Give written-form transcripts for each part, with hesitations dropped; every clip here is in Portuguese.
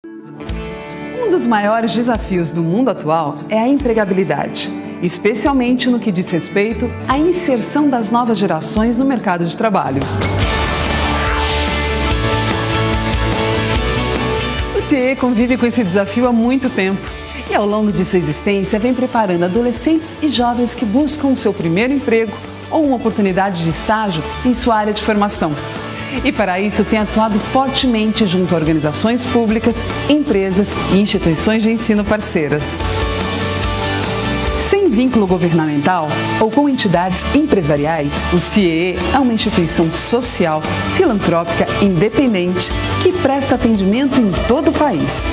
Um dos maiores desafios do mundo atual é a empregabilidade, especialmente no que diz respeito à inserção das novas gerações no mercado de trabalho. O CIE convive com esse desafio há muito tempo e, ao longo de sua existência, vem preparando adolescentes e jovens que buscam o seu primeiro emprego ou uma oportunidade de estágio em sua área de formação. E para isso tem atuado fortemente junto a organizações públicas, empresas e instituições de ensino parceiras. Sem vínculo governamental ou com entidades empresariais, o CIE é uma instituição social, filantrópica, independente, que presta atendimento em todo o país.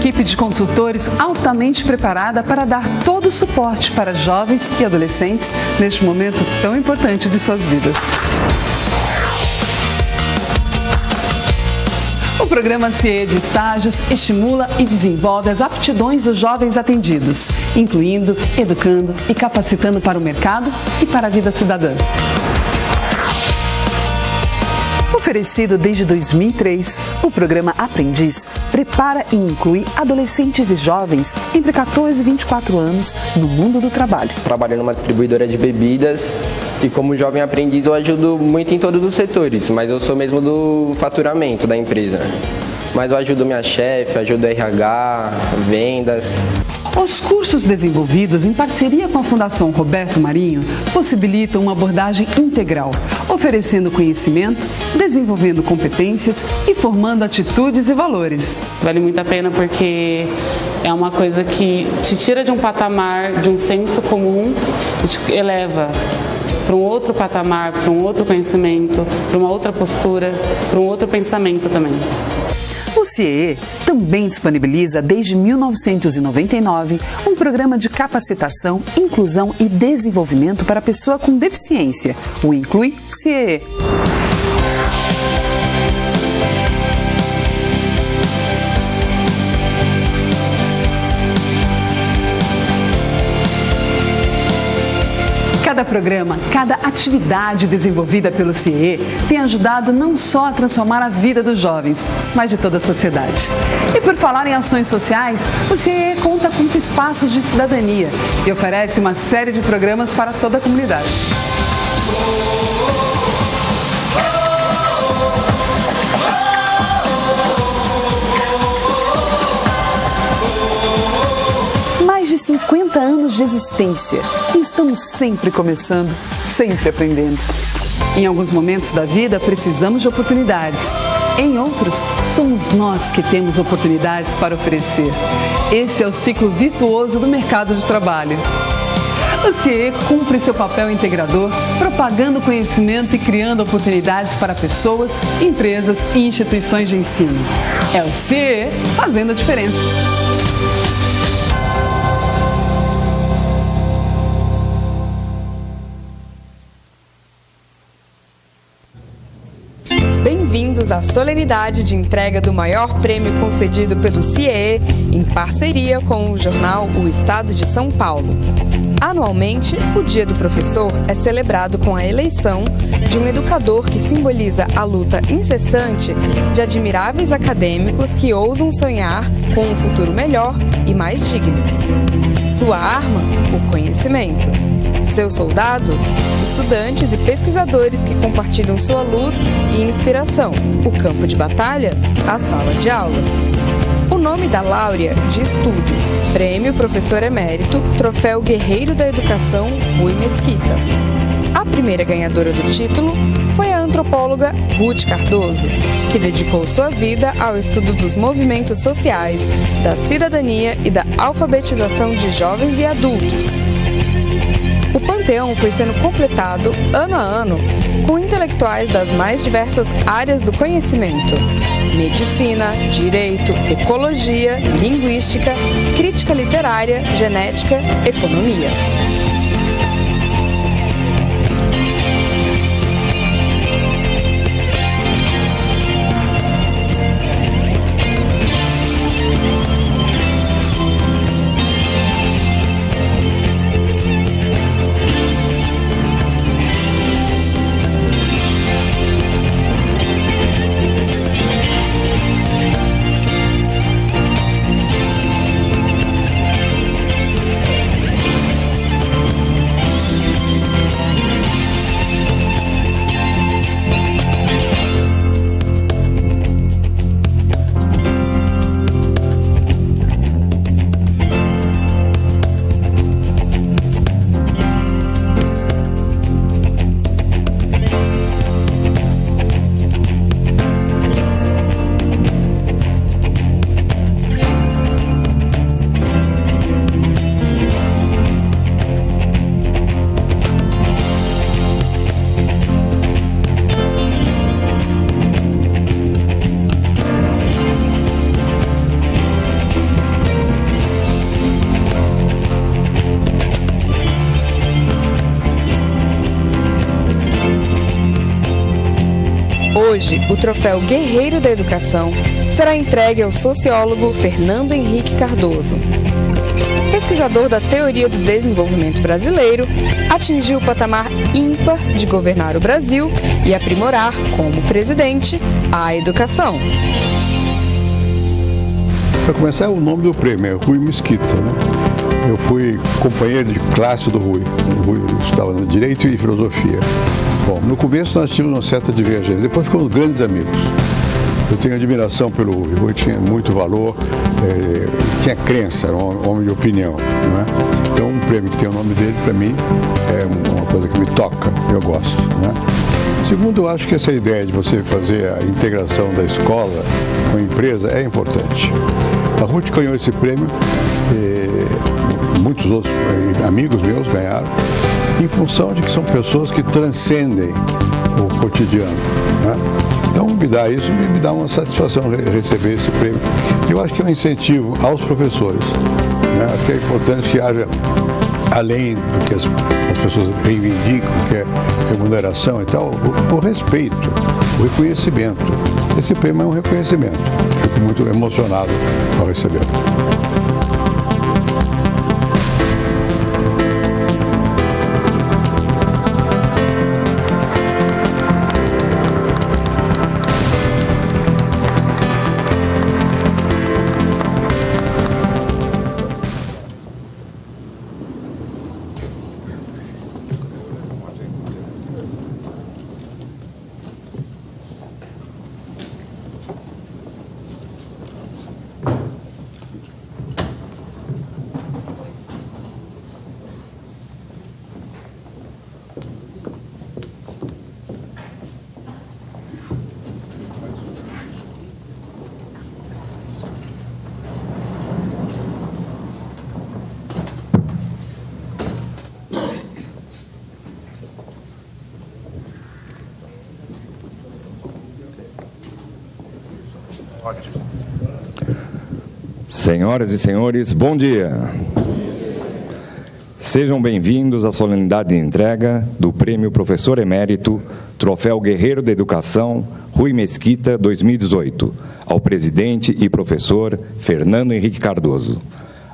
Equipe de consultores altamente preparada para dar todo o suporte para jovens e adolescentes neste momento tão importante de suas vidas. O programa CIE de Estágios estimula e desenvolve as aptidões dos jovens atendidos, incluindo, educando e capacitando para o mercado e para a vida cidadã. Oferecido desde 2003, o programa Aprendiz prepara e inclui adolescentes e jovens entre 14 e 24 anos no mundo do trabalho. Trabalho numa distribuidora de bebidas e como jovem aprendiz eu ajudo muito em todos os setores, mas eu sou mesmo do faturamento da empresa. Mas eu ajudo minha chefe, ajudo RH, vendas. Os cursos desenvolvidos em parceria com a Fundação Roberto Marinho possibilitam uma abordagem integral, oferecendo conhecimento, desenvolvendo competências e formando atitudes e valores. Vale muito a pena porque é uma coisa que te tira de um patamar, de um senso comum e te eleva para um outro patamar, para um outro conhecimento, para uma outra postura, para um outro pensamento também. O CIE também disponibiliza desde 1999 um programa de capacitação, inclusão e desenvolvimento para a pessoa com deficiência, o Inclui CIE. Cada programa, cada atividade desenvolvida pelo CIE tem ajudado não só a transformar a vida dos jovens, mas de toda a sociedade. E por falar em ações sociais, o CIE conta com os espaços de cidadania e oferece uma série de programas para toda a comunidade. Mais de 50 anos de existência e estamos sempre começando, sempre aprendendo. Em alguns momentos da vida precisamos de oportunidades. Em outros, somos nós que temos oportunidades para oferecer. Esse é o ciclo virtuoso do mercado de trabalho. O CIE cumpre seu papel integrador, propagando conhecimento e criando oportunidades para pessoas, empresas e instituições de ensino. É o CIE fazendo a diferença. Bem-vindos à solenidade de entrega do maior prêmio concedido pelo CIE, em parceria com o jornal O Estado de São Paulo. Anualmente, o Dia do Professor é celebrado com a eleição de um educador que simboliza a luta incessante de admiráveis acadêmicos que ousam sonhar com um futuro melhor e mais digno. Sua arma, o conhecimento. Seus soldados, estudantes e pesquisadores que compartilham sua luz e inspiração. O campo de batalha, a sala de aula. O nome da Láurea diz tudo. Prêmio Professor Emérito, Troféu Guerreiro da Educação, Rui Mesquita. A primeira ganhadora do título foi a antropóloga Ruth Cardoso, que dedicou sua vida ao estudo dos movimentos sociais, da cidadania e da alfabetização de jovens e adultos. O panteão foi sendo completado, ano a ano, com intelectuais das mais diversas áreas do conhecimento: medicina, direito, ecologia, linguística, crítica literária, genética, economia. Hoje, o troféu Guerreiro da Educação será entregue ao sociólogo Fernando Henrique Cardoso. Pesquisador da teoria do desenvolvimento brasileiro, atingiu o patamar ímpar de governar o Brasil e aprimorar, como presidente, a educação. Para começar, o nome do prêmio é Rui Mesquita, né? Eu fui companheiro de classe do Rui. O Rui estava no Direito e Filosofia. Bom, no começo nós tínhamos uma certa divergência, depois ficamos grandes amigos. Eu tenho admiração pelo Rui. O Rui tinha muito valor, tinha crença, era um homem de opinião, né? Então, um prêmio que tem o nome dele, para mim, é uma coisa que me toca, eu gosto, né? Segundo, eu acho que essa ideia de você fazer a integração da escola com a empresa é importante. A Ruth ganhou esse prêmio, muitos outros amigos meus ganharam, em função de que são pessoas que transcendem o cotidiano, né? Então, me dá uma satisfação receber esse prêmio. Eu acho que é um incentivo aos professores, né? Acho que é importante que haja, além do que as pessoas reivindicam, que é remuneração e tal, o respeito, o reconhecimento. Esse prêmio é um reconhecimento. Fico muito emocionado ao recebê-lo. Senhoras e senhores, bom dia. Sejam bem-vindos à solenidade de entrega do Prêmio Professor Emérito, Troféu Guerreiro da Educação, Rui Mesquita 2018, ao presidente e professor Fernando Henrique Cardoso.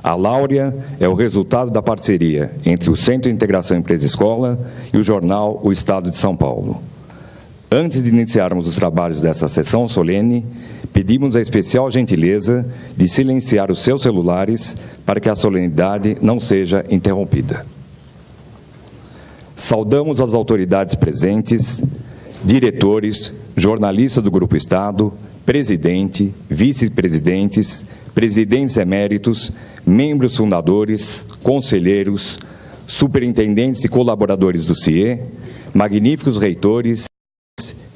A láurea é o resultado da parceria entre o Centro de Integração Empresa-Escola e o jornal O Estado de São Paulo. Antes de iniciarmos os trabalhos desta sessão solene, pedimos a especial gentileza de silenciar os seus celulares para que a solenidade não seja interrompida. Saudamos as autoridades presentes, diretores, jornalistas do Grupo Estado, presidente, vice-presidentes, presidentes eméritos, membros fundadores, conselheiros, superintendentes e colaboradores do CIE, magníficos reitores,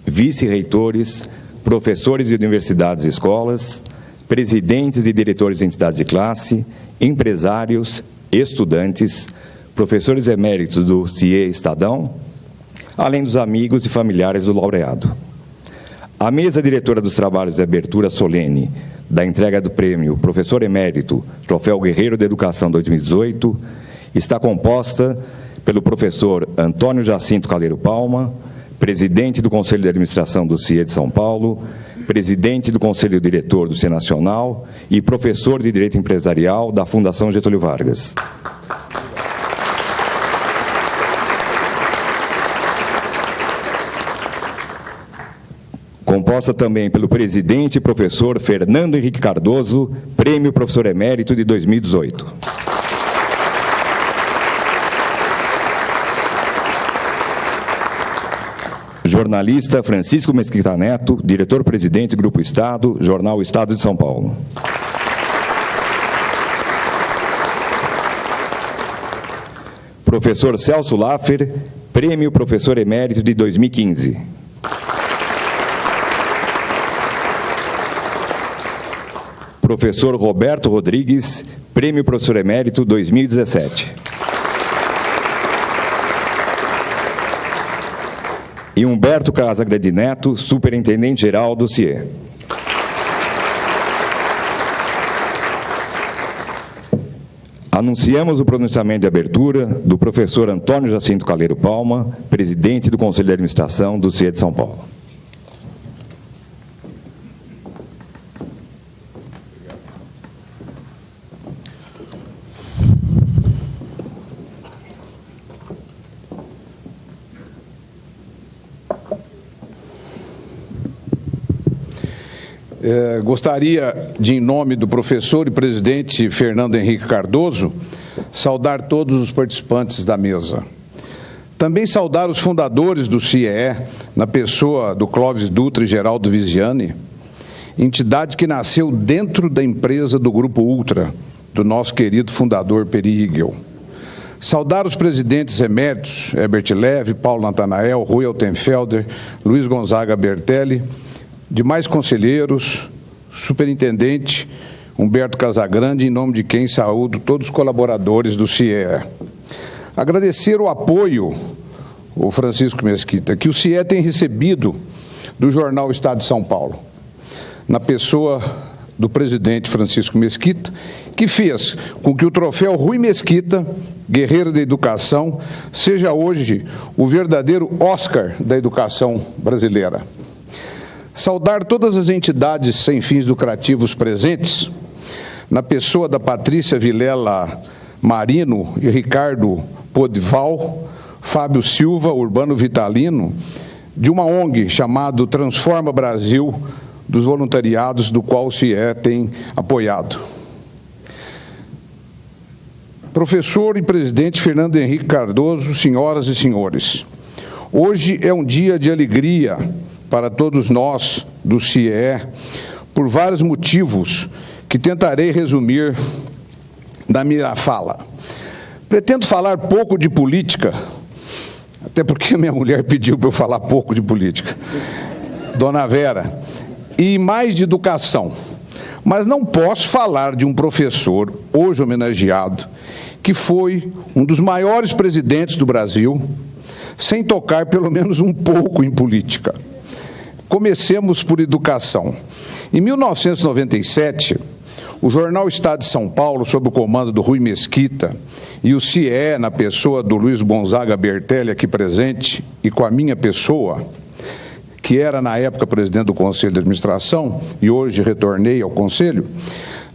vice-reitores, professores de universidades e escolas, presidentes e diretores de entidades de classe, empresários, estudantes, professores eméritos do CIE Estadão, além dos amigos e familiares do laureado. A mesa diretora dos trabalhos de abertura solene da entrega do prêmio Professor Emérito, Troféu Guerreiro da Educação 2018, está composta pelo professor Antônio Jacinto Caleiro Palma, presidente do Conselho de Administração do CIE de São Paulo, presidente do Conselho Diretor do CIE Nacional e professor de Direito Empresarial da Fundação Getúlio Vargas. Composta também pelo presidente e professor Fernando Henrique Cardoso, Prêmio Professor Emérito de 2018. Jornalista Francisco Mesquita Neto, diretor-presidente do Grupo Estado, jornal O Estado de São Paulo. Professor Celso Laffer, Prêmio Professor Emérito de 2015. Professor Roberto Rodrigues, Prêmio Professor Emérito 2017. E Humberto Casagrande Neto, Superintendente-Geral do CIE. Anunciamos o pronunciamento de abertura do professor Antônio Jacinto Caleiro Palma, presidente do Conselho de Administração do CIE de São Paulo. Gostaria de, em nome do professor e presidente Fernando Henrique Cardoso, saudar todos os participantes da mesa. Também saudar os fundadores do CIEE, na pessoa do Clóvis Dutra e Geraldo Viziani, entidade que nasceu dentro da empresa do Grupo Ultra, do nosso querido fundador Peri Higel. Saudar os presidentes eméritos, Herbert Leve, Paulo Natanael, Rui Altenfelder, Luiz Gonzaga Bertelli, demais conselheiros, superintendente Humberto Casagrande, em nome de quem saúdo todos os colaboradores do CIEE. Agradecer o apoio, o Francisco Mesquita, que o CIEE tem recebido do jornal Estado de São Paulo, na pessoa do presidente Francisco Mesquita, que fez com que o troféu Rui Mesquita, Guerreiro da Educação, seja hoje o verdadeiro Oscar da educação brasileira. Saudar todas as entidades sem fins lucrativos presentes, na pessoa da Patrícia Vilela Marino e Ricardo Podival, Fábio Silva, Urbano Vitalino, de uma ONG chamada Transforma Brasil, dos voluntariados do qual o CIEE tem apoiado. Professor e presidente Fernando Henrique Cardoso, senhoras e senhores, hoje é um dia de alegria para todos nós do CIEE, por vários motivos que tentarei resumir na minha fala. Pretendo falar pouco de política, até porque minha mulher pediu para eu falar pouco de política, Dona Vera, e mais de educação. Mas não posso falar de um professor, hoje homenageado, que foi um dos maiores presidentes do Brasil, sem tocar pelo menos um pouco em política. Comecemos por educação. Em 1997, o jornal Estado de São Paulo, sob o comando do Rui Mesquita, e o CIEE, na pessoa do Luiz Gonzaga Bertelli, aqui presente, e com a minha pessoa, que era na época presidente do Conselho de Administração, e hoje retornei ao Conselho,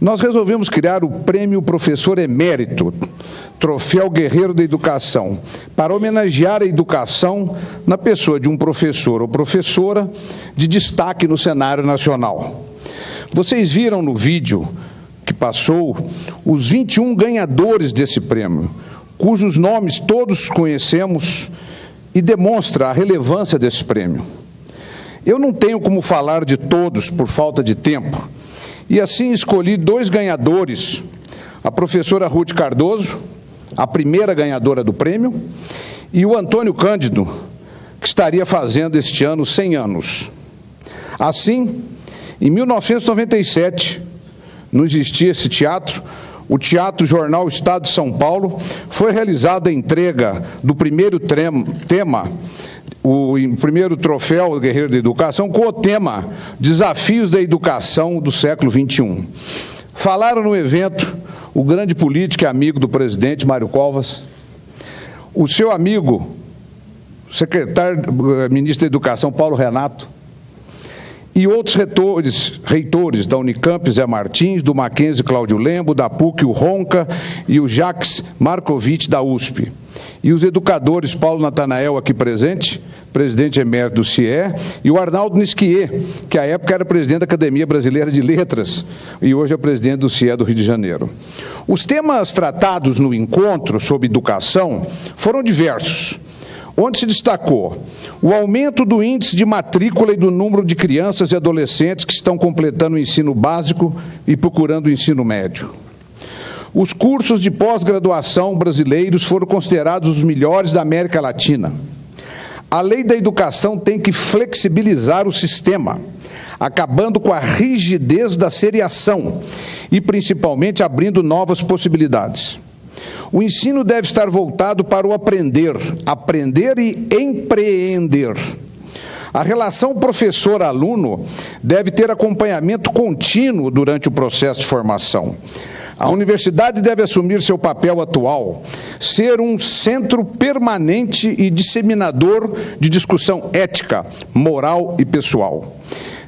nós resolvemos criar o Prêmio Professor Emérito, Troféu Guerreiro da Educação, para homenagear a educação na pessoa de um professor ou professora de destaque no cenário nacional. Vocês viram no vídeo que passou os 21 ganhadores desse prêmio, cujos nomes todos conhecemos e demonstra a relevância desse prêmio. Eu não tenho como falar de todos por falta de tempo, e assim escolhi 2 ganhadores, a professora Ruth Cardoso, a primeira ganhadora do prêmio, e o Antônio Cândido, que estaria fazendo este ano 100 anos. Assim, em 1997, não existia esse teatro, o Teatro Jornal Estado de São Paulo, foi realizada a entrega do primeiro o primeiro troféu Guerreiro da Educação, com o tema Desafios da Educação do século XXI. Falaram no evento o grande político e amigo do presidente, Mário Covas, o seu amigo, ministro da Educação, Paulo Renato, e outros reitores da Unicamp, Zé Martins, do Mackenzie, Cláudio Lembo, da PUC, o Ronca, e o Jacques Marcovitch, da USP. E os educadores Paulo Natanael, aqui presente, presidente emérito do CIEE, e o Arnaldo Nisquier, que à época era presidente da Academia Brasileira de Letras, e hoje é presidente do CIEE do Rio de Janeiro. Os temas tratados no encontro sobre educação foram diversos, onde se destacou o aumento do índice de matrícula e do número de crianças e adolescentes que estão completando o ensino básico e procurando o ensino médio. Os cursos de pós-graduação brasileiros foram considerados os melhores da América Latina. A lei da educação tem que flexibilizar o sistema, acabando com a rigidez da seriação e, principalmente, abrindo novas possibilidades. O ensino deve estar voltado para o aprender e empreender. A relação professor-aluno deve ter acompanhamento contínuo durante o processo de formação. A universidade deve assumir seu papel atual, ser um centro permanente e disseminador de discussão ética, moral e pessoal.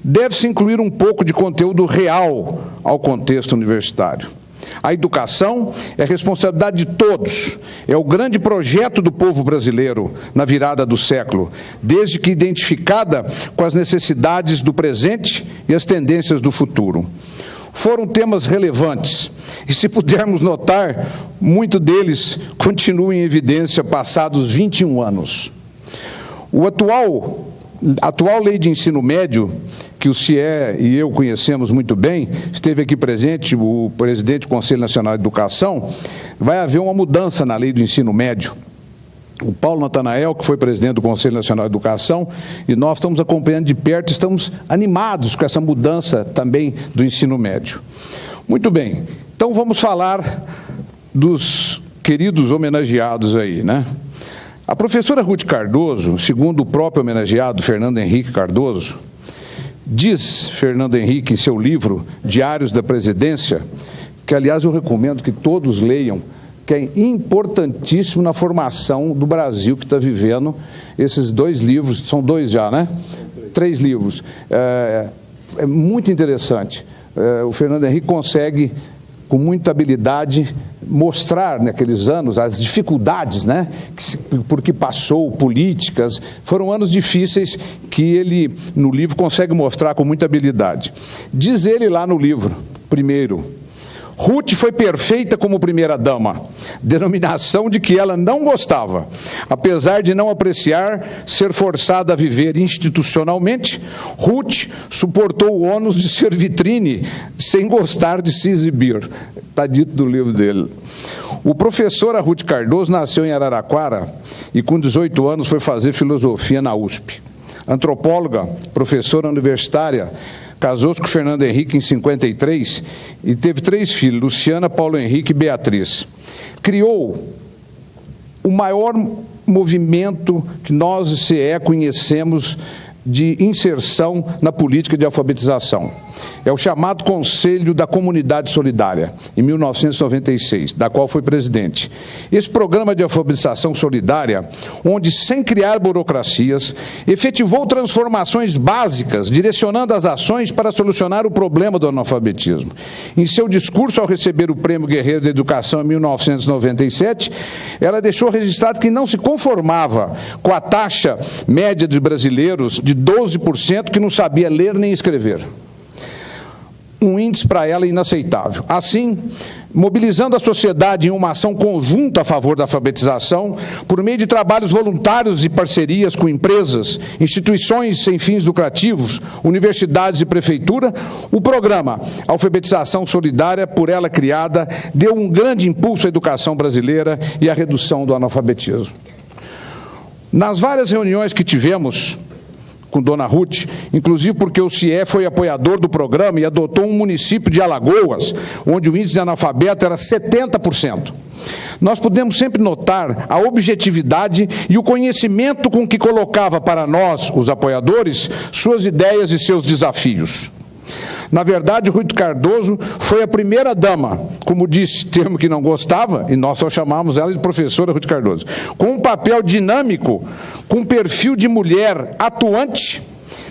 Deve-se incluir um pouco de conteúdo real ao contexto universitário. A educação é responsabilidade de todos. É o grande projeto do povo brasileiro na virada do século, desde que identificada com as necessidades do presente e as tendências do futuro. Foram temas relevantes e, se pudermos notar, muito deles continuam em evidência passados 21 anos. A atual lei de ensino médio, que o CIE e eu conhecemos muito bem, esteve aqui presente o presidente do Conselho Nacional de Educação, vai haver uma mudança na lei do ensino médio. O Paulo Natanael, que foi presidente do Conselho Nacional de Educação, e nós estamos acompanhando de perto, estamos animados com essa mudança também do ensino médio. Muito bem, então vamos falar dos queridos homenageados aí, né? A professora Ruth Cardoso, segundo o próprio homenageado, Fernando Henrique Cardoso, diz Fernando Henrique em seu livro Diários da Presidência, que, aliás, eu recomendo que todos leiam, que é importantíssimo na formação do Brasil que está vivendo esses 2 livros, são 2 já, né? 3 livros. É muito interessante. O Fernando Henrique consegue, com muita habilidade, mostrar naqueles anos as dificuldades, né, por que passou, políticas, foram anos difíceis que ele, no livro, consegue mostrar com muita habilidade. Diz ele lá no livro, primeiro, Ruth foi perfeita como primeira-dama, denominação de que ela não gostava. Apesar de não apreciar ser forçada a viver institucionalmente, Ruth suportou o ônus de ser vitrine sem gostar de se exibir. Está dito no livro dele. O professor Ruth Cardoso nasceu em Araraquara e com 18 anos foi fazer filosofia na USP. Antropóloga, professora universitária, casou-se com Fernando Henrique em 53 e teve 3 filhos, Luciana, Paulo Henrique e Beatriz. Criou o maior movimento que nós, CE, conhecemos de inserção na política de alfabetização. É o chamado Conselho da Comunidade Solidária, em 1996, da qual foi presidente. Esse programa de alfabetização solidária, onde, sem criar burocracias, efetivou transformações básicas, direcionando as ações para solucionar o problema do analfabetismo. Em seu discurso, ao receber o Prêmio Guerreiro da Educação em 1997, ela deixou registrado que não se conformava com a taxa média de brasileiros de 12% que não sabia ler nem escrever. Um índice para ela inaceitável. Assim, mobilizando a sociedade em uma ação conjunta a favor da alfabetização, por meio de trabalhos voluntários e parcerias com empresas, instituições sem fins lucrativos, universidades e prefeitura, o programa Alfabetização Solidária, por ela criada, deu um grande impulso à educação brasileira e à redução do analfabetismo. Nas várias reuniões que tivemos com Dona Ruth, inclusive porque o CIE foi apoiador do programa e adotou um município de Alagoas, onde o índice de analfabeto era 70%. Nós podemos sempre notar a objetividade e o conhecimento com que colocava para nós, os apoiadores, suas ideias e seus desafios. Na verdade, Ruth Cardoso foi a primeira-dama, como disse, termo que não gostava, e nós só chamávamos ela de professora Ruth Cardoso, com um papel dinâmico, com um perfil de mulher atuante,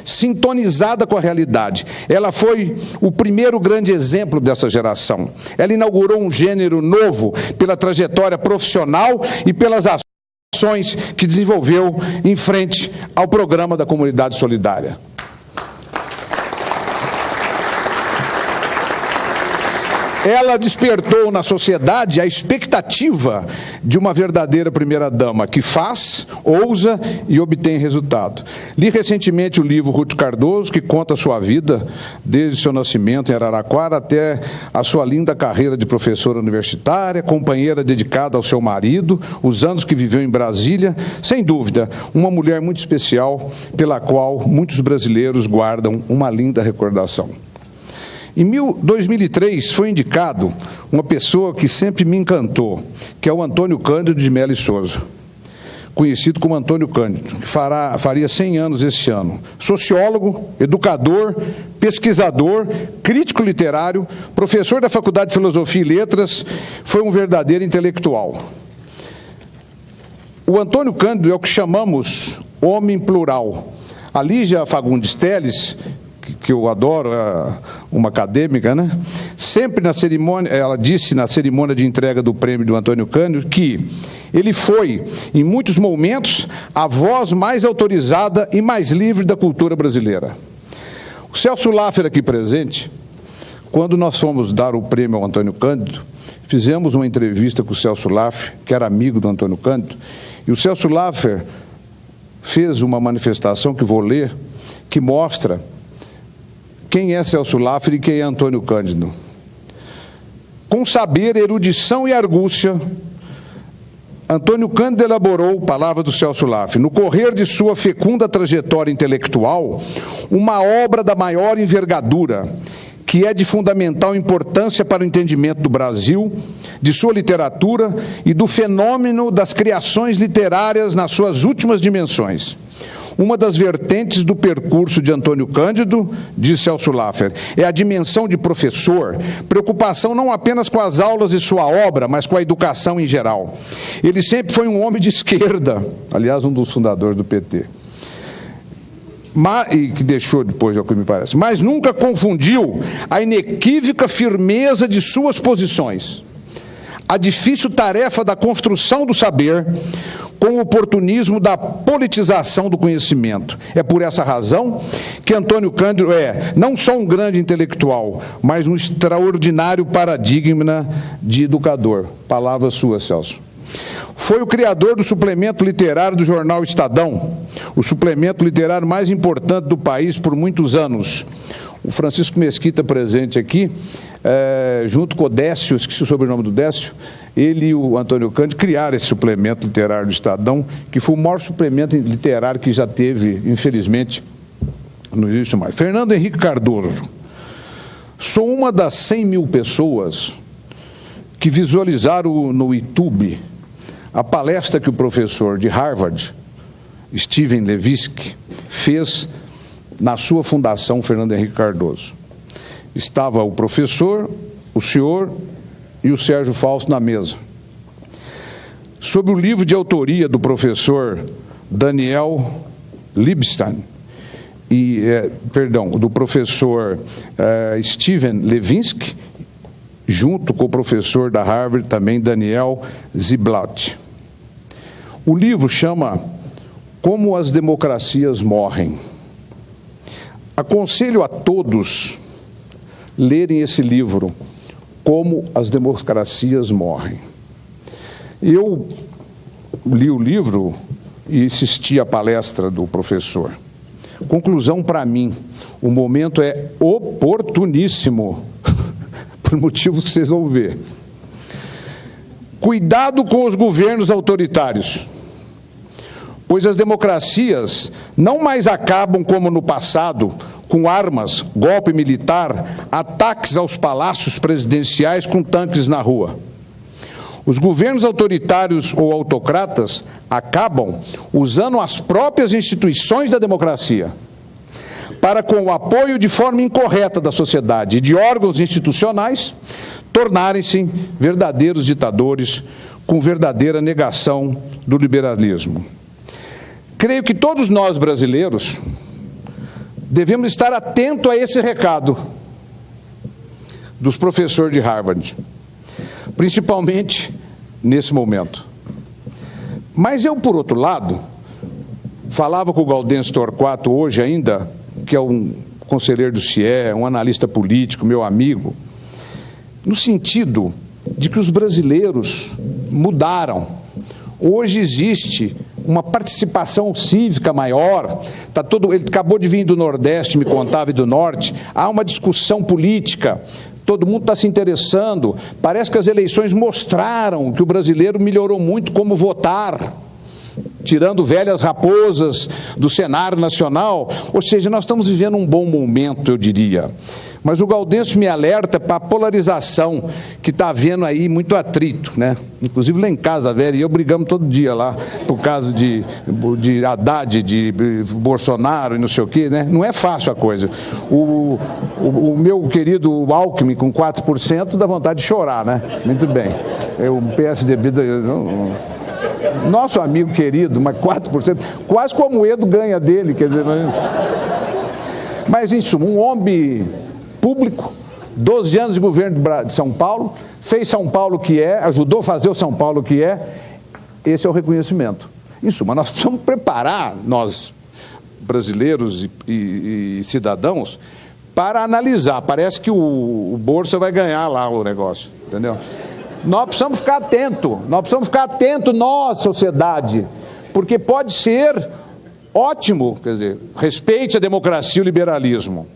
sintonizada com a realidade. Ela foi o primeiro grande exemplo dessa geração. Ela inaugurou um gênero novo pela trajetória profissional e pelas ações que desenvolveu em frente ao programa da Comunidade Solidária. Ela despertou na sociedade a expectativa de uma verdadeira primeira-dama, que faz, ousa e obtém resultado. Li recentemente o livro Ruth Cardoso, que conta a sua vida, desde seu nascimento em Araraquara até a sua linda carreira de professora universitária, companheira dedicada ao seu marido, os anos que viveu em Brasília. Sem dúvida, uma mulher muito especial, pela qual muitos brasileiros guardam uma linda recordação. Em 2003 foi indicado uma pessoa que sempre me encantou, que é o Antônio Cândido de Mello e Souza, conhecido como Antônio Cândido, que faria 100 anos esse ano. Sociólogo, educador, pesquisador, crítico literário, professor da Faculdade de Filosofia e Letras, foi um verdadeiro intelectual. O Antônio Cândido é o que chamamos homem plural. A Lígia Fagundes Telles, que eu adoro, uma acadêmica, né? Sempre na cerimônia, ela disse na cerimônia de entrega do prêmio do Antônio Cândido que ele foi, em muitos momentos, a voz mais autorizada e mais livre da cultura brasileira. O Celso Laffer, aqui presente, quando nós fomos dar o prêmio ao Antônio Cândido, fizemos uma entrevista com o Celso Laffer, que era amigo do Antônio Cândido, e o Celso Laffer fez uma manifestação que vou ler, que mostra quem é Celso Laffer e quem é Antônio Cândido. Com saber, erudição e argúcia, Antônio Cândido elaborou, palavra do Celso Laffer, no correr de sua fecunda trajetória intelectual, uma obra da maior envergadura, que é de fundamental importância para o entendimento do Brasil, de sua literatura e do fenômeno das criações literárias nas suas últimas dimensões. Uma das vertentes do percurso de Antônio Cândido, diz Celso Laffer, é a dimensão de professor, preocupação não apenas com as aulas de sua obra, mas com a educação em geral. Ele sempre foi um homem de esquerda, aliás, um dos fundadores do PT. E que deixou depois, é o que me parece, mas nunca confundiu a inequívoca firmeza de suas posições, a difícil tarefa da construção do saber, com o oportunismo da politização do conhecimento. É por essa razão que Antônio Cândido é não só um grande intelectual, mas um extraordinário paradigma de educador. Palavra sua, Celso. Foi o criador do suplemento literário do jornal Estadão, o suplemento literário mais importante do país por muitos anos. O Francisco Mesquita, presente aqui, junto com o Décio, esqueci o sobrenome do Décio, ele e o Antônio Cândido criaram esse suplemento literário do Estadão, que foi o maior suplemento literário que já teve, infelizmente, não existe mais. Fernando Henrique Cardoso. Sou uma das 100 mil pessoas que visualizaram no YouTube a palestra que o professor de Harvard, Steven Levitsky, fez na sua fundação Fernando Henrique Cardoso. Estava o professor, o senhor e o Sérgio Fausto na mesa. Sob o livro de autoria do professor Daniel Libeskind, do professor Steven Levitsky, junto com o professor da Harvard, também Daniel Ziblatt. O livro chama Como as Democracias Morrem. Aconselho a todos lerem esse livro, Como as Democracias Morrem. Eu li o livro e assisti à palestra do professor. Conclusão para mim, o momento é oportuníssimo, por motivos que vocês vão ver. Cuidado com os governos autoritários, pois as democracias não mais acabam como no passado, com armas, golpe militar, ataques aos palácios presidenciais com tanques na rua. Os governos autoritários ou autocratas acabam usando as próprias instituições da democracia para, com o apoio de forma incorreta da sociedade e de órgãos institucionais, tornarem-se verdadeiros ditadores com verdadeira negação do liberalismo. Creio que todos nós brasileiros devemos estar atentos a esse recado dos professores de Harvard, principalmente nesse momento. Mas eu, por outro lado, falava com o Gaudêncio Torquato hoje ainda, que é um conselheiro do CIE, um analista político, meu amigo, no sentido de que os brasileiros mudaram. Hoje existe uma participação cívica maior. Ele acabou de vir do Nordeste, me contava, e do Norte. Há uma discussão política. Todo mundo está se interessando. Parece que as eleições mostraram que o brasileiro melhorou muito como votar, tirando velhas raposas do cenário nacional. Ou seja, nós estamos vivendo um bom momento, eu diria. Mas o Gaudêncio me alerta para a polarização que está havendo aí, muito atrito, né? Inclusive lá em casa, velho, e eu brigamos todo dia lá, por causa de Haddad, de Bolsonaro e não sei o quê, né? Não é fácil a coisa. O meu querido Alckmin, com 4%, dá vontade de chorar, né? Muito bem. O PSDB... Nosso amigo querido, mas 4%, quase como o Moedo ganha dele, quer dizer... Mas, em suma, um homem público, 12 anos de governo de São Paulo, fez São Paulo o que é, ajudou a fazer o São Paulo o que é, esse é o reconhecimento. Em suma, nós precisamos preparar, nós brasileiros e cidadãos, para analisar. Parece que o Bolsa vai ganhar lá o negócio, entendeu? Nós precisamos ficar atentos, nós, sociedade, porque pode ser ótimo, quer dizer, respeite a democracia e o liberalismo.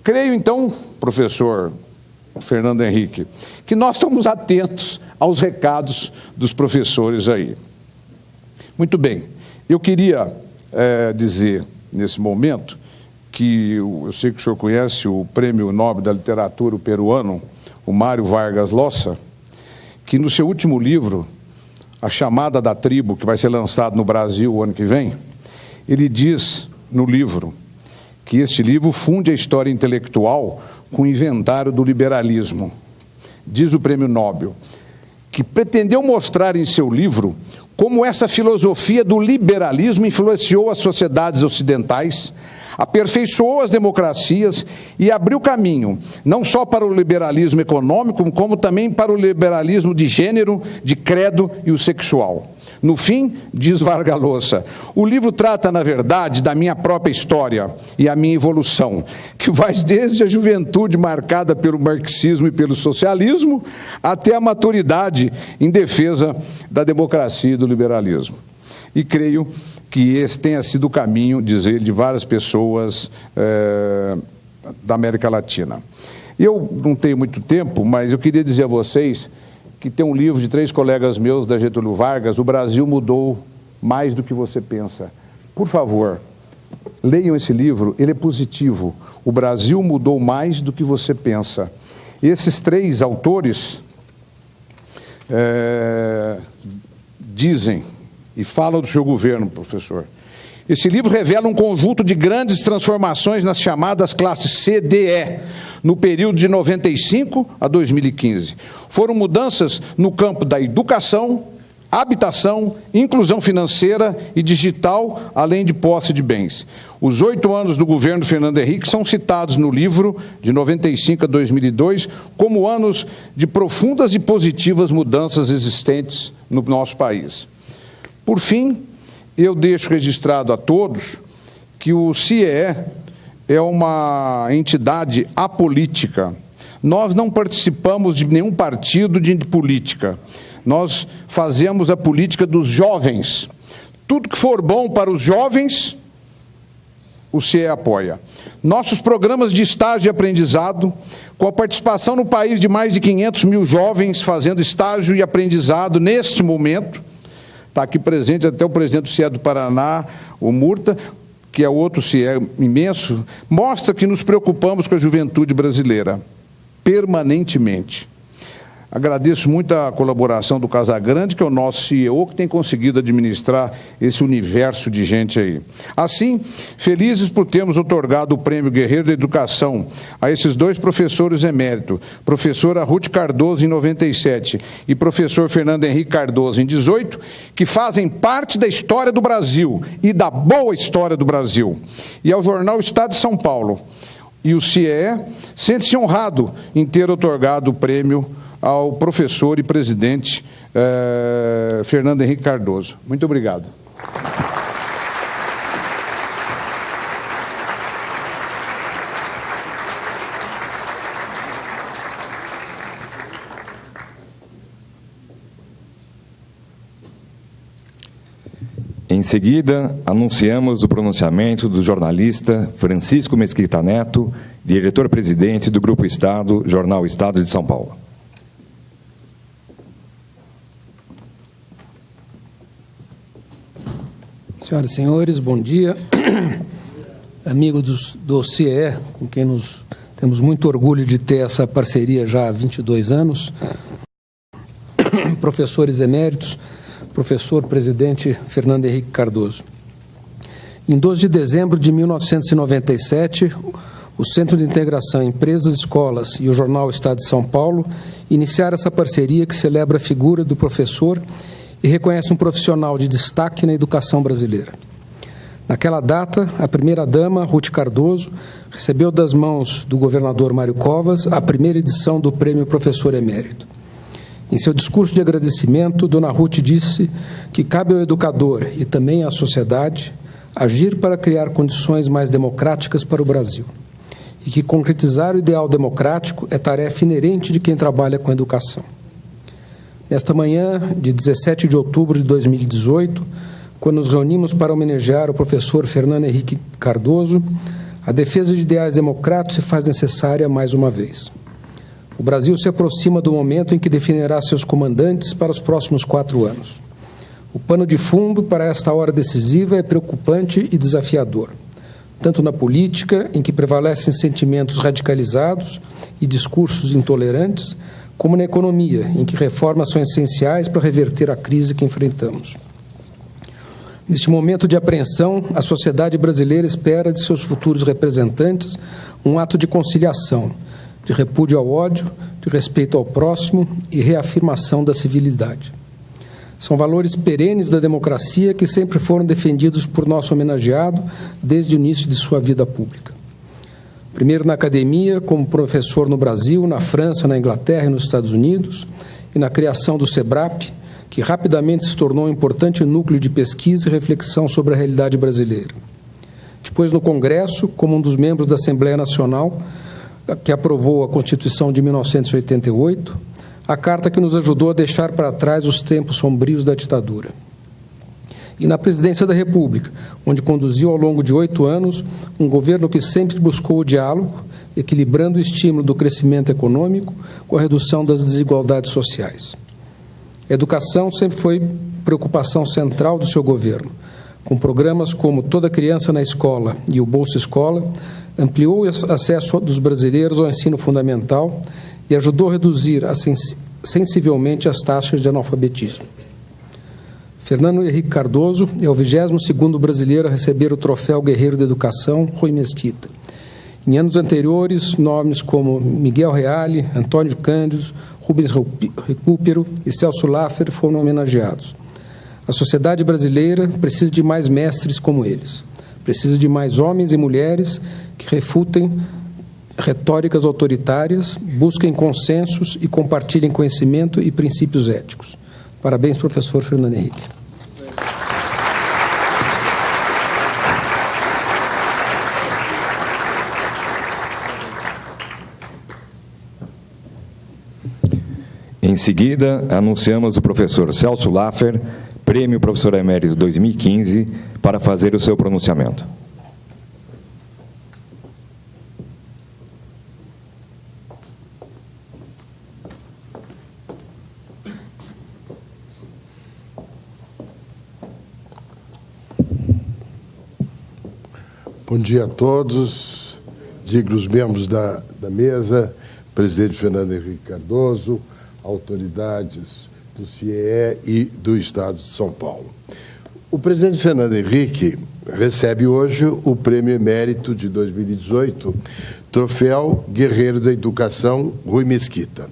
Creio, então, professor Fernando Henrique, que nós estamos atentos aos recados dos professores aí. Muito bem, eu queria dizer, nesse momento, que eu sei que o senhor conhece o Prêmio Nobel da Literatura peruano, o Mário Vargas Llosa, que no seu último livro, A Chamada da Tribo, que vai ser lançado no Brasil o ano que vem, ele diz no livro que este livro funde a história intelectual com o inventário do liberalismo. Diz o Prêmio Nobel, que pretendeu mostrar em seu livro como essa filosofia do liberalismo influenciou as sociedades ocidentais, aperfeiçoou as democracias e abriu caminho, não só para o liberalismo econômico, como também para o liberalismo de gênero, de credo e o sexual. No fim, diz Vargas Llosa, o livro trata, na verdade, da minha própria história e a minha evolução, que vai desde a juventude marcada pelo marxismo e pelo socialismo, até a maturidade em defesa da democracia e do liberalismo. E creio que esse tenha sido o caminho, diz ele, de várias pessoas da América Latina. Eu não tenho muito tempo, mas eu queria dizer a vocês que tem um livro de 3 colegas meus, da Getúlio Vargas, O Brasil Mudou Mais do que Você Pensa. Por favor, leiam esse livro, ele é positivo. O Brasil mudou mais do que você pensa. Esses 3 autores dizem e falam do seu governo, professor. Esse livro revela um conjunto de grandes transformações nas chamadas classes C, D, E, no período de 95 a 2015. Foram mudanças no campo da educação, habitação, inclusão financeira e digital, além de posse de bens. Os 8 anos do governo Fernando Henrique são citados no livro, de 95 a 2002, como anos de profundas e positivas mudanças existentes no nosso país. Por fim, eu deixo registrado a todos que o CIEE é uma entidade apolítica. Nós não participamos de nenhum partido de política. Nós fazemos a política dos jovens. Tudo que for bom para os jovens, o CIEE apoia. Nossos programas de estágio e aprendizado, com a participação no país de mais de 500 mil jovens fazendo estágio e aprendizado neste momento, está aqui presente até o presidente do CIEE do Paraná, o Murta, que é outro CIEE imenso, mostra que nos preocupamos com a juventude brasileira, permanentemente. Agradeço muito a colaboração do Casagrande, que é o nosso CEO, que tem conseguido administrar esse universo de gente aí. Assim, felizes por termos otorgado o Prêmio Guerreiro da Educação a esses 2 professores eméritos, professora Ruth Cardoso em 97 e professor Fernando Henrique Cardoso em 18, que fazem parte da história do Brasil e da boa história do Brasil. E ao jornal Estado de São Paulo. E o CIEE sente-se honrado em ter otorgado o prêmio ao professor e presidente Fernando Henrique Cardoso. Muito obrigado. Em seguida, anunciamos o pronunciamento do jornalista Francisco Mesquita Neto, diretor-presidente do Grupo Estado, Jornal Estado de São Paulo. Senhoras e senhores, bom dia. Amigos do CIEE, com quem temos muito orgulho de ter essa parceria já há 22 anos. Professores eméritos, professor presidente Fernando Henrique Cardoso. Em 12 de dezembro de 1997, o Centro de Integração Empresas, Escolas e o Jornal Estado de São Paulo iniciaram essa parceria que celebra a figura do professor e reconhece um profissional de destaque na educação brasileira. Naquela data, a primeira-dama, Ruth Cardoso, recebeu das mãos do governador Mário Covas a primeira edição do Prêmio Professor Emérito. Em seu discurso de agradecimento, Dona Ruth disse que cabe ao educador e também à sociedade agir para criar condições mais democráticas para o Brasil e que concretizar o ideal democrático é tarefa inerente de quem trabalha com educação. Nesta manhã de 17 de outubro de 2018, quando nos reunimos para homenagear o professor Fernando Henrique Cardoso, a defesa de ideais democráticos se faz necessária mais uma vez. O Brasil se aproxima do momento em que definirá seus comandantes para os próximos 4 anos. O pano de fundo para esta hora decisiva é preocupante e desafiador, tanto na política, em que prevalecem sentimentos radicalizados e discursos intolerantes, como na economia, em que reformas são essenciais para reverter a crise que enfrentamos. Neste momento de apreensão, a sociedade brasileira espera de seus futuros representantes um ato de conciliação, de repúdio ao ódio, de respeito ao próximo e reafirmação da civilidade. São valores perenes da democracia que sempre foram defendidos por nosso homenageado desde o início de sua vida pública. Primeiro na academia, como professor no Brasil, na França, na Inglaterra e nos Estados Unidos, e na criação do SEBRAP, que rapidamente se tornou um importante núcleo de pesquisa e reflexão sobre a realidade brasileira. Depois no Congresso, como um dos membros da Assembleia Nacional, que aprovou a Constituição de 1988, a carta que nos ajudou a deixar para trás os tempos sombrios da ditadura. E na Presidência da República, onde conduziu ao longo de 8 anos um governo que sempre buscou o diálogo, equilibrando o estímulo do crescimento econômico com a redução das desigualdades sociais. A educação sempre foi preocupação central do seu governo, com programas como Toda Criança na Escola e o Bolsa Escola, ampliou o acesso dos brasileiros ao ensino fundamental e ajudou a reduzir sensivelmente as taxas de analfabetismo. Fernando Henrique Cardoso é o 22º brasileiro a receber o troféu Guerreiro da Educação, Rui Mesquita. Em anos anteriores, nomes como Miguel Reale, Antônio Cândido, Rubens Recupero e Celso Laffer foram homenageados. A sociedade brasileira precisa de mais mestres como eles. Precisa de mais homens e mulheres que refutem retóricas autoritárias, busquem consensos e compartilhem conhecimento e princípios éticos. Parabéns, professor Fernando Henrique. Em seguida, anunciamos o professor Celso Laffer, Prêmio Professor Emérito 2015, para fazer o seu pronunciamento. Bom dia a todos, dignos membros da mesa, presidente Fernando Henrique Cardoso, autoridades do CIE e do Estado de São Paulo. O presidente Fernando Henrique recebe hoje o Prêmio Emérito de 2018, Troféu Guerreiro da Educação Rui Mesquita.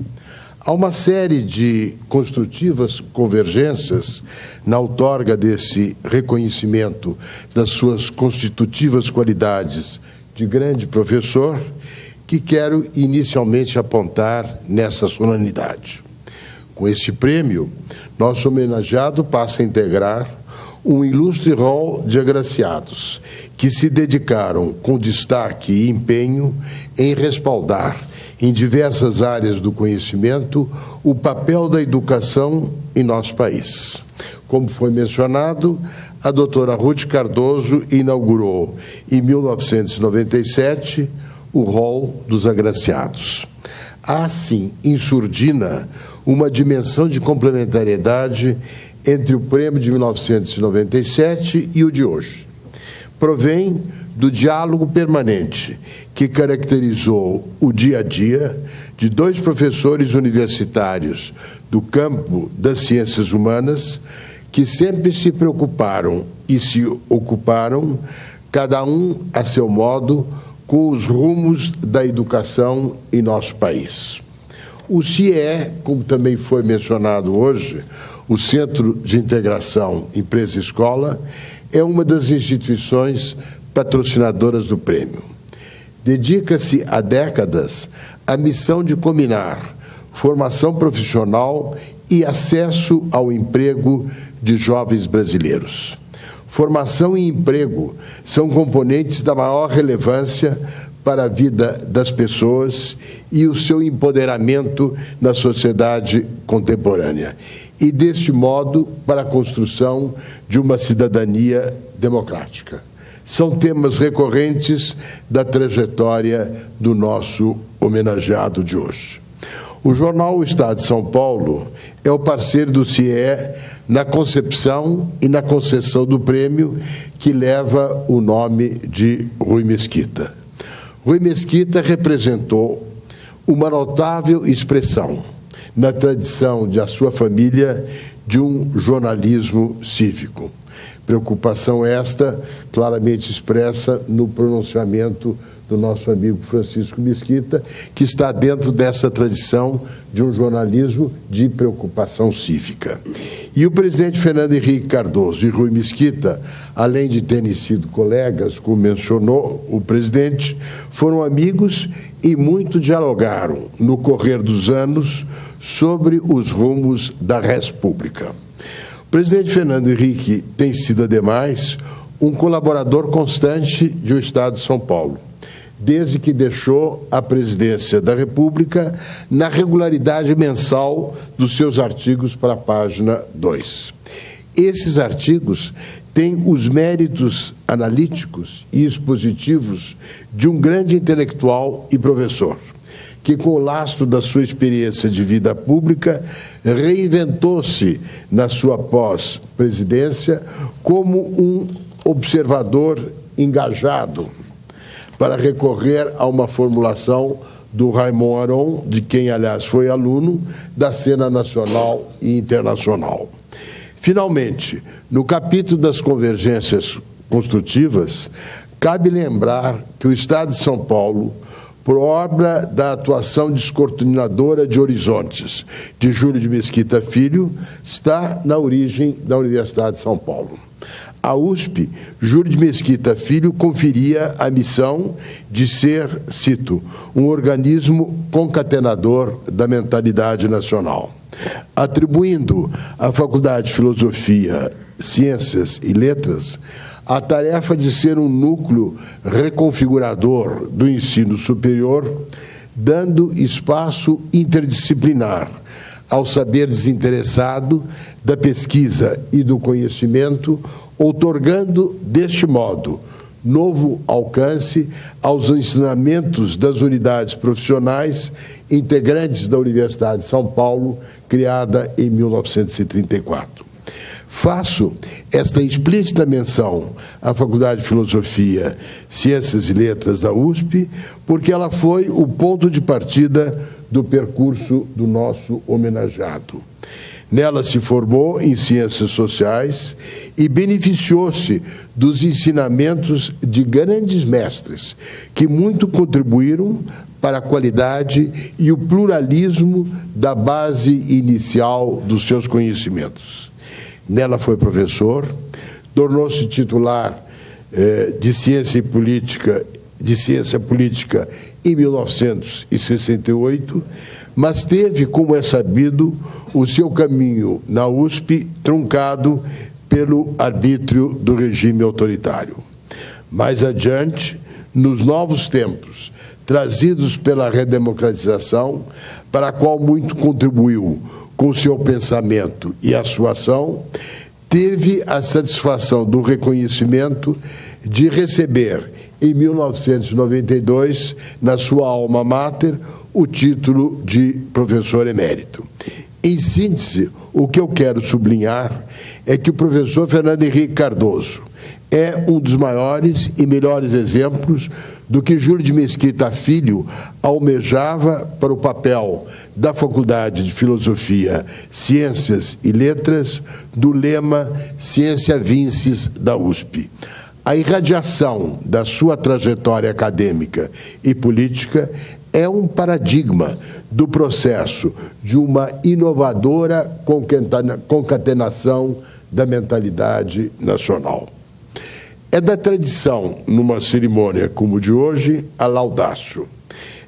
Há uma série de construtivas convergências na outorga desse reconhecimento das suas constitutivas qualidades de grande professor, que quero inicialmente apontar nessa solenidade. Com este prêmio, nosso homenageado passa a integrar um ilustre rol de agraciados que se dedicaram com destaque e empenho em respaldar, em diversas áreas do conhecimento, o papel da educação em nosso país. Como foi mencionado, a doutora Ruth Cardoso inaugurou, em 1997, o rol dos agraciados. Há, sim, em surdina, uma dimensão de complementariedade entre o prêmio de 1997 e o de hoje. Provém do diálogo permanente que caracterizou o dia a dia de 2 professores universitários do campo das ciências humanas que sempre se preocuparam e se ocuparam, cada um a seu modo, com os rumos da educação em nosso país. O CIE, como também foi mencionado hoje, o Centro de Integração Empresa-Escola é uma das instituições patrocinadoras do prêmio. Dedica-se há décadas à missão de combinar formação profissional e acesso ao emprego de jovens brasileiros. Formação e emprego são componentes da maior relevância para a vida das pessoas e o seu empoderamento na sociedade contemporânea, e, deste modo, para a construção de uma cidadania democrática. São temas recorrentes da trajetória do nosso homenageado de hoje. O jornal O Estado de São Paulo é o parceiro do CIE na concepção e na concessão do prêmio, que leva o nome de Rui Mesquita. Rui Mesquita representou uma notável expressão na tradição de a sua família de um jornalismo cívico. Preocupação esta claramente expressa no pronunciamento do nosso amigo Francisco Mesquita, que está dentro dessa tradição de um jornalismo de preocupação cívica. E o presidente Fernando Henrique Cardoso e Rui Mesquita, além de terem sido colegas, como mencionou o presidente, foram amigos e muito dialogaram no correr dos anos sobre os rumos da res pública. O presidente Fernando Henrique tem sido, ademais, um colaborador constante do Estado de São Paulo, desde que deixou a presidência da República, na regularidade mensal dos seus artigos para a página 2. Esses artigos têm os méritos analíticos e expositivos de um grande intelectual e professor, que, com o lastro da sua experiência de vida pública, reinventou-se na sua pós-presidência como um observador engajado, para recorrer a uma formulação do Raymond Aron, de quem, aliás, foi aluno, da cena nacional e internacional. Finalmente, no capítulo das convergências construtivas, cabe lembrar que o Estado de São Paulo, por obra da atuação descortinadora de horizontes de Júlio de Mesquita Filho, está na origem da Universidade de São Paulo. A USP, Júlio de Mesquita Filho conferia a missão de ser, cito, um organismo concatenador da mentalidade nacional, atribuindo à Faculdade de Filosofia, Ciências e Letras a tarefa de ser um núcleo reconfigurador do ensino superior, dando espaço interdisciplinar ao saber desinteressado da pesquisa e do conhecimento, outorgando, deste modo, novo alcance aos ensinamentos das unidades profissionais integrantes da Universidade de São Paulo, criada em 1934. Faço esta explícita menção à Faculdade de Filosofia, Ciências e Letras da USP, porque ela foi o ponto de partida do percurso do nosso homenageado. Nela se formou em Ciências Sociais e beneficiou-se dos ensinamentos de grandes mestres, que muito contribuíram para a qualidade e o pluralismo da base inicial dos seus conhecimentos. Nela foi professor, tornou-se titular de Ciência Política em 1968, mas teve, como é sabido, o seu caminho na USP truncado pelo arbítrio do regime autoritário. Mais adiante, nos novos tempos, trazidos pela redemocratização, para a qual muito contribuiu com o seu pensamento e a sua ação, teve a satisfação do reconhecimento de receber, em 1992, na sua alma mater, o título de professor emérito. Em síntese, o que eu quero sublinhar é que o professor Fernando Henrique Cardoso é um dos maiores e melhores exemplos do que Júlio de Mesquita Filho almejava para o papel da Faculdade de Filosofia, Ciências e Letras, do lema Ciência Vinces da USP. A irradiação da sua trajetória acadêmica e política é um paradigma do processo de uma inovadora concatenação da mentalidade nacional. É da tradição, numa cerimônia como de hoje, a laudatio.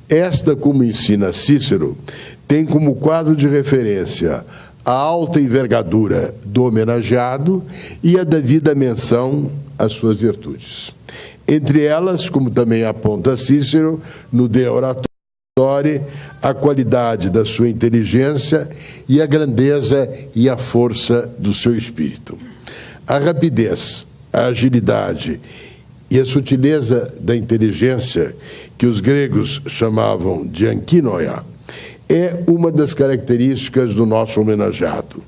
Esta, como ensina Cícero, tem como quadro de referência a alta envergadura do homenageado e a devida menção às suas virtudes. Entre elas, como também aponta Cícero, no De Oratore, a qualidade da sua inteligência e a grandeza e a força do seu espírito. A rapidez, a agilidade e a sutileza da inteligência, que os gregos chamavam de ankinoia, é uma das características do nosso homenageado.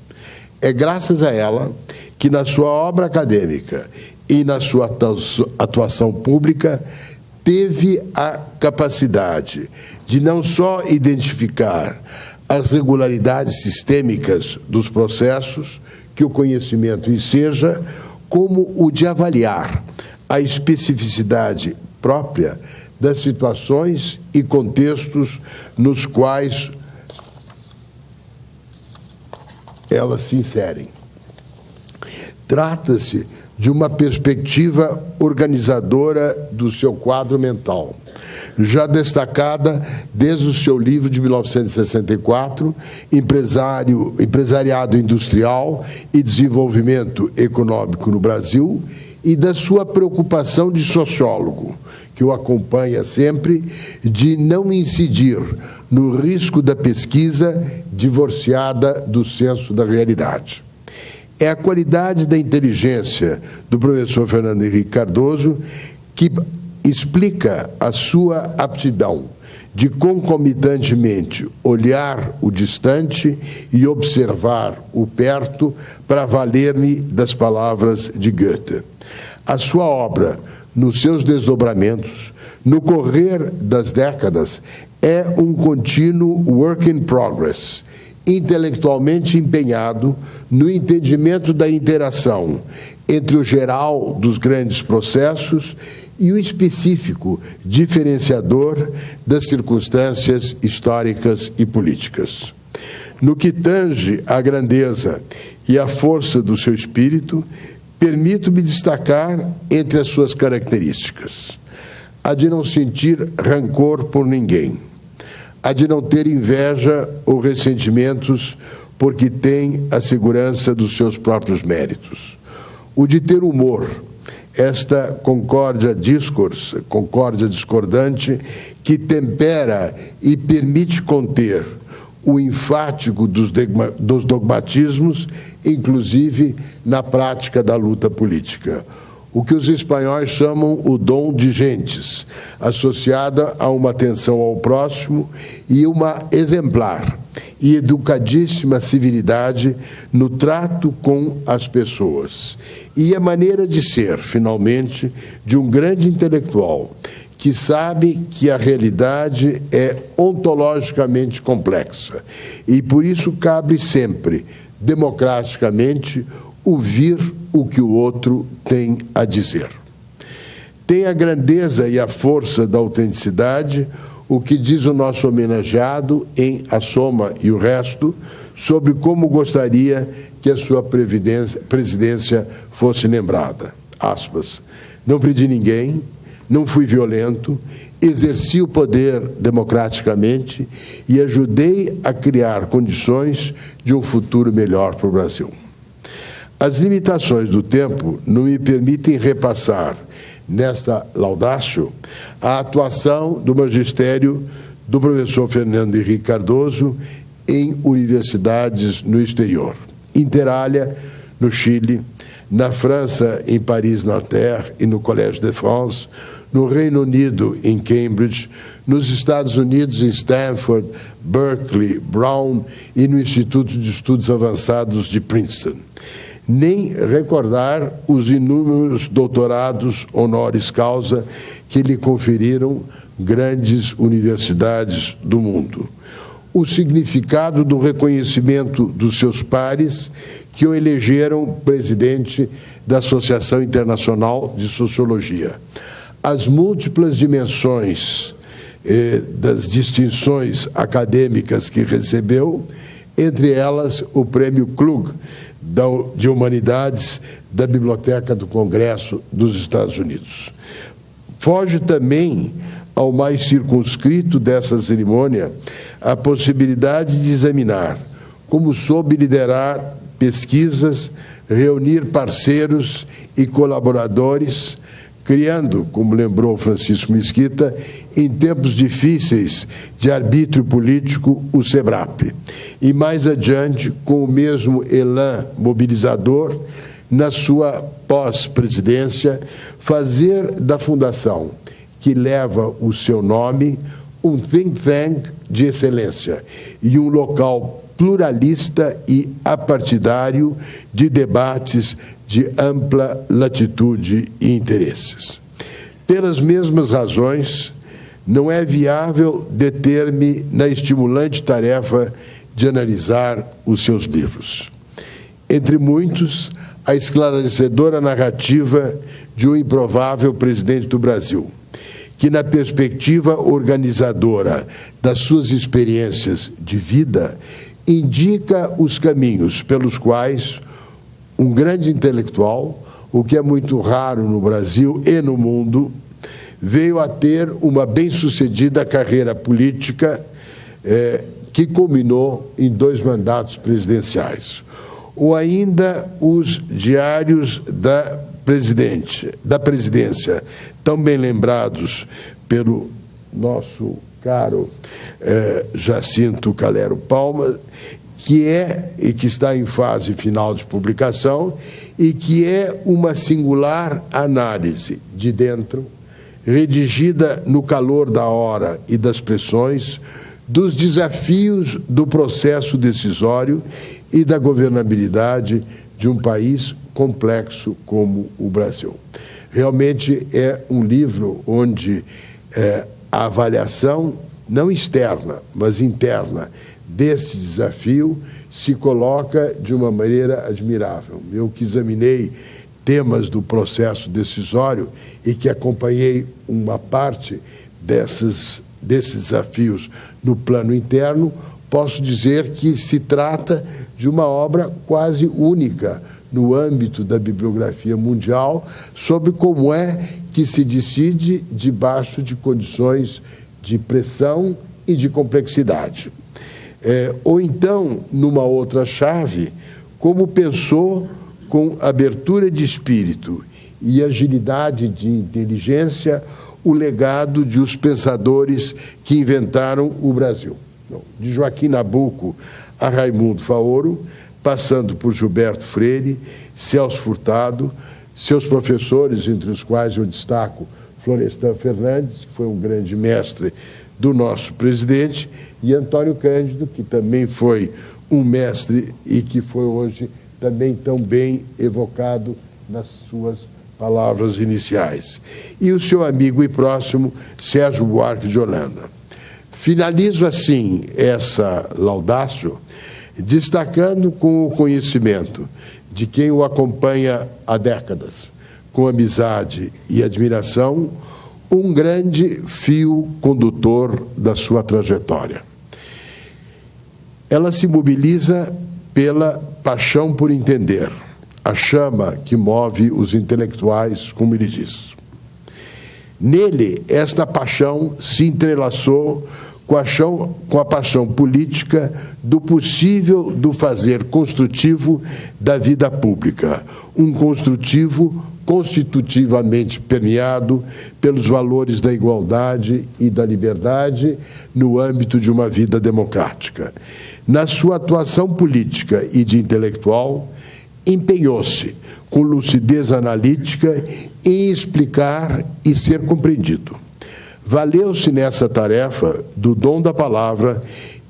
É graças a ela que, na sua obra acadêmica e na sua atuação pública, teve a capacidade de não só identificar as regularidades sistêmicas dos processos que o conhecimento enseja, como o de avaliar a especificidade própria das situações e contextos nos quais elas se inserem. Trata-se de uma perspectiva organizadora do seu quadro mental, já destacada desde o seu livro de 1964, Empresariado Industrial e Desenvolvimento Econômico no Brasil, e da sua preocupação de sociólogo, que o acompanha sempre, de não incidir no risco da pesquisa divorciada do senso da realidade. É a qualidade da inteligência do professor Fernando Henrique Cardoso que explica a sua aptidão de concomitantemente olhar o distante e observar o perto, para valer-me das palavras de Goethe. A sua obra, nos seus desdobramentos, no correr das décadas, é um contínuo work in progress, intelectualmente empenhado no entendimento da interação entre o geral dos grandes processos e o específico diferenciador das circunstâncias históricas e políticas. No que tange à grandeza e à força do seu espírito, permito-me destacar entre as suas características a de não sentir rancor por ninguém, a de não ter inveja ou ressentimentos porque tem a segurança dos seus próprios méritos, o de ter humor, esta concórdia discordante que tempera e permite conter o enfático dos dogmatismos, inclusive na prática da luta política. O que os espanhóis chamam o dom de gentes, associada a uma atenção ao próximo e uma exemplar e educadíssima civilidade no trato com as pessoas. E a maneira de ser, finalmente, de um grande intelectual que sabe que a realidade é ontologicamente complexa e, por isso, cabe sempre, democraticamente, ouvir o que o outro tem a dizer. Tem a grandeza e a força da autenticidade o que diz o nosso homenageado em A Soma e o Resto, sobre como gostaria que a sua presidência fosse lembrada. Aspas. Não pedi ninguém, não fui violento, exerci o poder democraticamente e ajudei a criar condições de um futuro melhor para o Brasil. As limitações do tempo não me permitem repassar, nesta laudatio, a atuação do magistério do professor Fernando Henrique Cardoso em universidades no exterior. Inter alia, no Chile, na França, em Paris-Nanterre e no Collège de France, no Reino Unido, em Cambridge, nos Estados Unidos, em Stanford, Berkeley, Brown e no Instituto de Estudos Avançados de Princeton. Nem recordar os inúmeros doutorados honoris causa que lhe conferiram grandes universidades do mundo. O significado do reconhecimento dos seus pares que o elegeram presidente da Associação Internacional de Sociologia. As múltiplas dimensões das distinções acadêmicas que recebeu, entre elas o Prêmio Klug de Humanidades da Biblioteca do Congresso dos Estados Unidos. Foge também ao mais circunscrito dessa cerimônia a possibilidade de examinar como soube liderar pesquisas, reunir parceiros e colaboradores, criando, como lembrou Francisco Mesquita, em tempos difíceis de arbítrio político, o SEBRAP. E mais adiante, com o mesmo elan mobilizador, na sua pós-presidência, fazer da fundação, que leva o seu nome, um think tank de excelência e um local pluralista e apartidário de debates de ampla latitude e interesses. Pelas mesmas razões, não é viável deter-me na estimulante tarefa de analisar os seus livros. Entre muitos, a esclarecedora narrativa de um improvável presidente do Brasil, que, na perspectiva organizadora das suas experiências de vida, indica os caminhos pelos quais um grande intelectual, o que é muito raro no Brasil e no mundo, veio a ter uma bem-sucedida carreira política que culminou em 2 mandatos presidenciais. Ou ainda os diários da presidência, tão bem lembrados pelo nosso caro Jacinto Calero Palma, que é e que está em fase final de publicação e que é uma singular análise de dentro, redigida no calor da hora e das pressões, dos desafios do processo decisório e da governabilidade de um país complexo como o Brasil. Realmente é um livro onde a avaliação, não externa, mas interna, deste desafio se coloca de uma maneira admirável. Eu que examinei temas do processo decisório e que acompanhei uma parte desses desafios no plano interno, posso dizer que se trata de uma obra quase única no âmbito da bibliografia mundial sobre como é que se decide debaixo de condições de pressão e de complexidade. Ou então, numa outra chave, como pensou com abertura de espírito e agilidade de inteligência o legado de os pensadores que inventaram o Brasil. De Joaquim Nabuco a Raimundo Faoro, passando por Gilberto Freire, Celso Furtado, seus professores, entre os quais eu destaco Florestan Fernandes, que foi um grande mestre do nosso presidente, e Antônio Cândido, que também foi um mestre e que foi hoje também tão bem evocado nas suas palavras iniciais. E o seu amigo e próximo Sérgio Buarque de Holanda. Finalizo assim essa laudatio, destacando com o conhecimento de quem o acompanha há décadas, com amizade e admiração, um grande fio condutor da sua trajetória. Ela se mobiliza pela paixão por entender, a chama que move os intelectuais, como ele diz. Nele, esta paixão se entrelaçou com a paixão política do possível do fazer construtivo da vida pública, um construtivo constitutivamente permeado pelos valores da igualdade e da liberdade no âmbito de uma vida democrática. Na sua atuação política e de intelectual, empenhou-se com lucidez analítica em explicar e ser compreendido. Valeu-se nessa tarefa do dom da palavra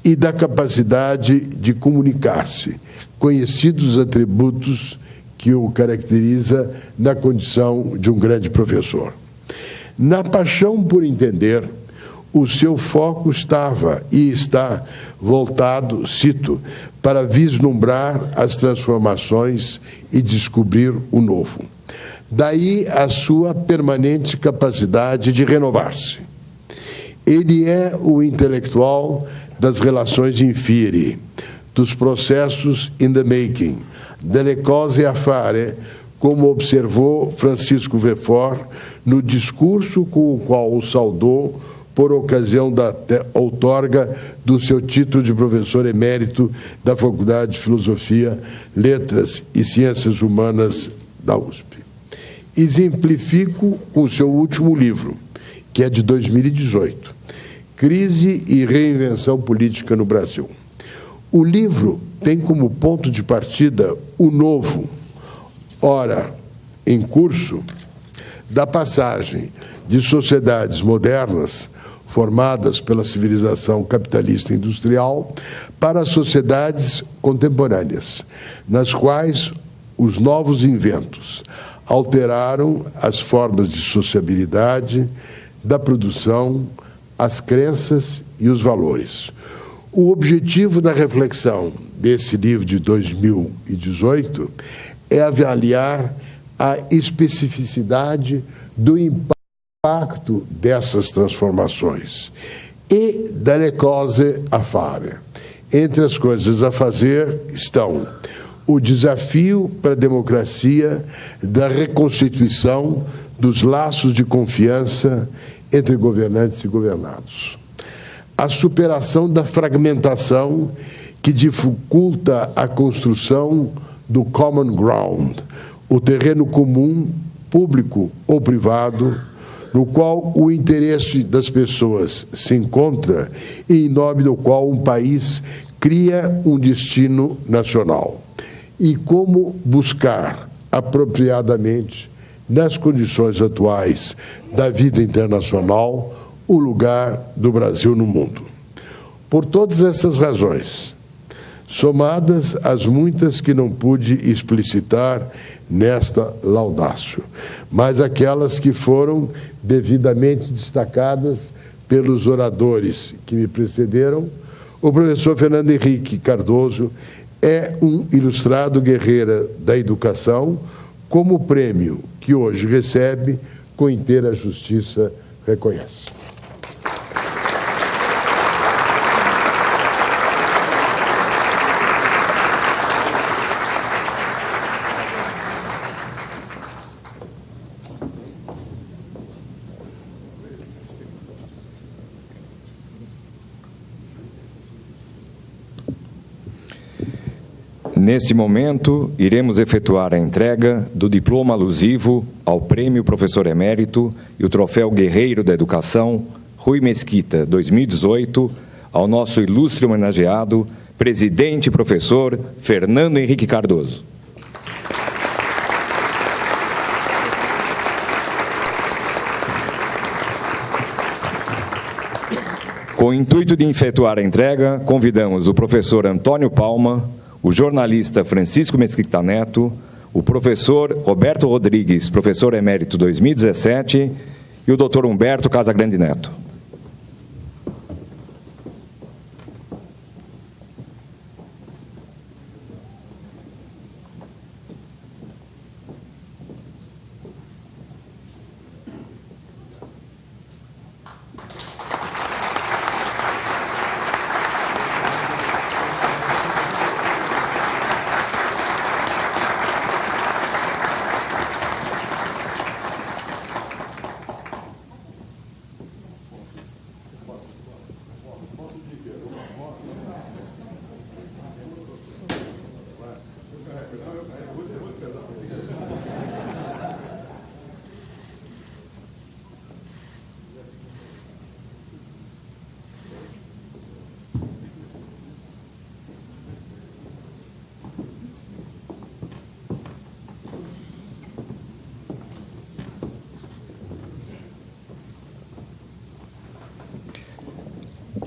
e da capacidade de comunicar-se, conhecidos os atributos que o caracteriza na condição de um grande professor. Na paixão por entender, o seu foco estava e está voltado, cito, para vislumbrar as transformações e descobrir o novo. Daí a sua permanente capacidade de renovar-se. Ele é o intelectual das relações in fieri, dos processos in the making, delle cose a fare, como observou Francisco Verfort no discurso com o qual o saudou por ocasião da outorga do seu título de professor emérito da Faculdade de Filosofia, Letras e Ciências Humanas da USP. Exemplifico com o seu último livro, que é de 2018, Crise e Reinvenção Política no Brasil. O livro tem como ponto de partida o novo, ora em curso, da passagem de sociedades modernas, formadas pela civilização capitalista industrial, para sociedades contemporâneas, nas quais os novos inventos alteraram as formas de sociabilidade, da produção, as crenças e os valores. O objetivo da reflexão desse livro de 2018 é avaliar a especificidade do impacto dessas transformações e dalle cose a fare. Entre as coisas a fazer estão o desafio para a democracia da reconstituição dos laços de confiança entre governantes e governados, a superação da fragmentação que dificulta a construção do common ground, o terreno comum, público ou privado, no qual o interesse das pessoas se encontra e em nome do qual um país cria um destino nacional. E como buscar apropriadamente, nas condições atuais da vida internacional, o lugar do Brasil no mundo. Por todas essas razões, somadas às muitas que não pude explicitar nesta laudácio, mas aquelas que foram devidamente destacadas pelos oradores que me precederam, o professor Fernando Henrique Cardoso é um ilustrado guerreiro da educação, como o prêmio que hoje recebe, com inteira justiça, reconhece. Nesse momento, iremos efetuar a entrega do diploma alusivo ao Prêmio Professor Emérito e o Troféu Guerreiro da Educação, Rui Mesquita, 2018, ao nosso ilustre homenageado, presidente e professor Fernando Henrique Cardoso. Com o intuito de efetuar a entrega, convidamos o professor Antônio Palma, o jornalista Francisco Mesquita Neto, o professor Roberto Rodrigues, professor emérito 2017, e o doutor Humberto Casagrande Neto.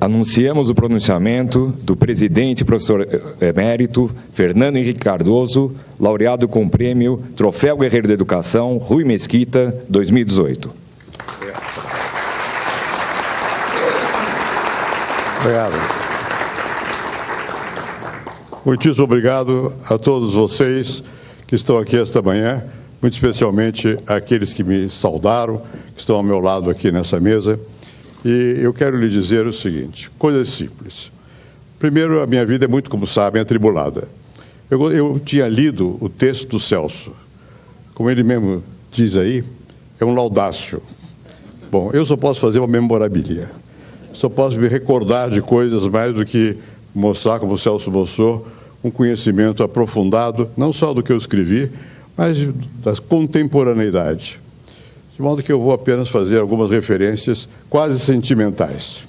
Anunciamos o pronunciamento do presidente e professor emérito Fernando Henrique Cardoso, laureado com o prêmio Troféu Guerreiro da Educação, Rui Mesquita, 2018. Obrigado. Muitíssimo obrigado a todos vocês que estão aqui esta manhã, muito especialmente aqueles que me saudaram, que estão ao meu lado aqui nessa mesa. E eu quero lhe dizer o seguinte, coisas simples. Primeiro, a minha vida é muito, como sabem, atribulada. Eu tinha lido o texto do Celso. Como ele mesmo diz aí, é um laudácio. Bom, eu só posso fazer uma memorabilia. Só posso me recordar de coisas mais do que mostrar, como o Celso mostrou, um conhecimento aprofundado, não só do que eu escrevi, mas da contemporaneidade. De modo que eu vou apenas fazer algumas referências quase sentimentais.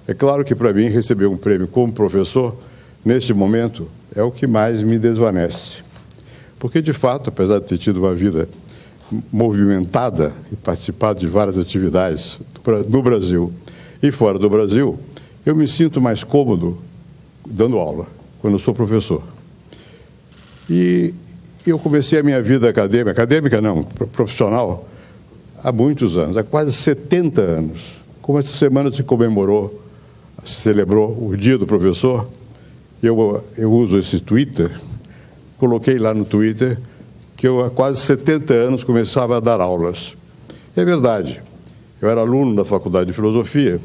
É claro que, para mim, receber um prêmio como professor, neste momento, é o que mais me desvanece. Porque, de fato, apesar de ter tido uma vida movimentada e participado de várias atividades no Brasil e fora do Brasil, eu me sinto mais cômodo dando aula, quando eu sou professor. E eu comecei a minha vida acadêmica não, profissional, há muitos anos, há quase 70 anos. Como essa semana se celebrou o Dia do Professor, eu uso esse Twitter, coloquei lá no Twitter que eu há quase 70 anos começava a dar aulas. É verdade, eu era aluno da Faculdade de Filosofia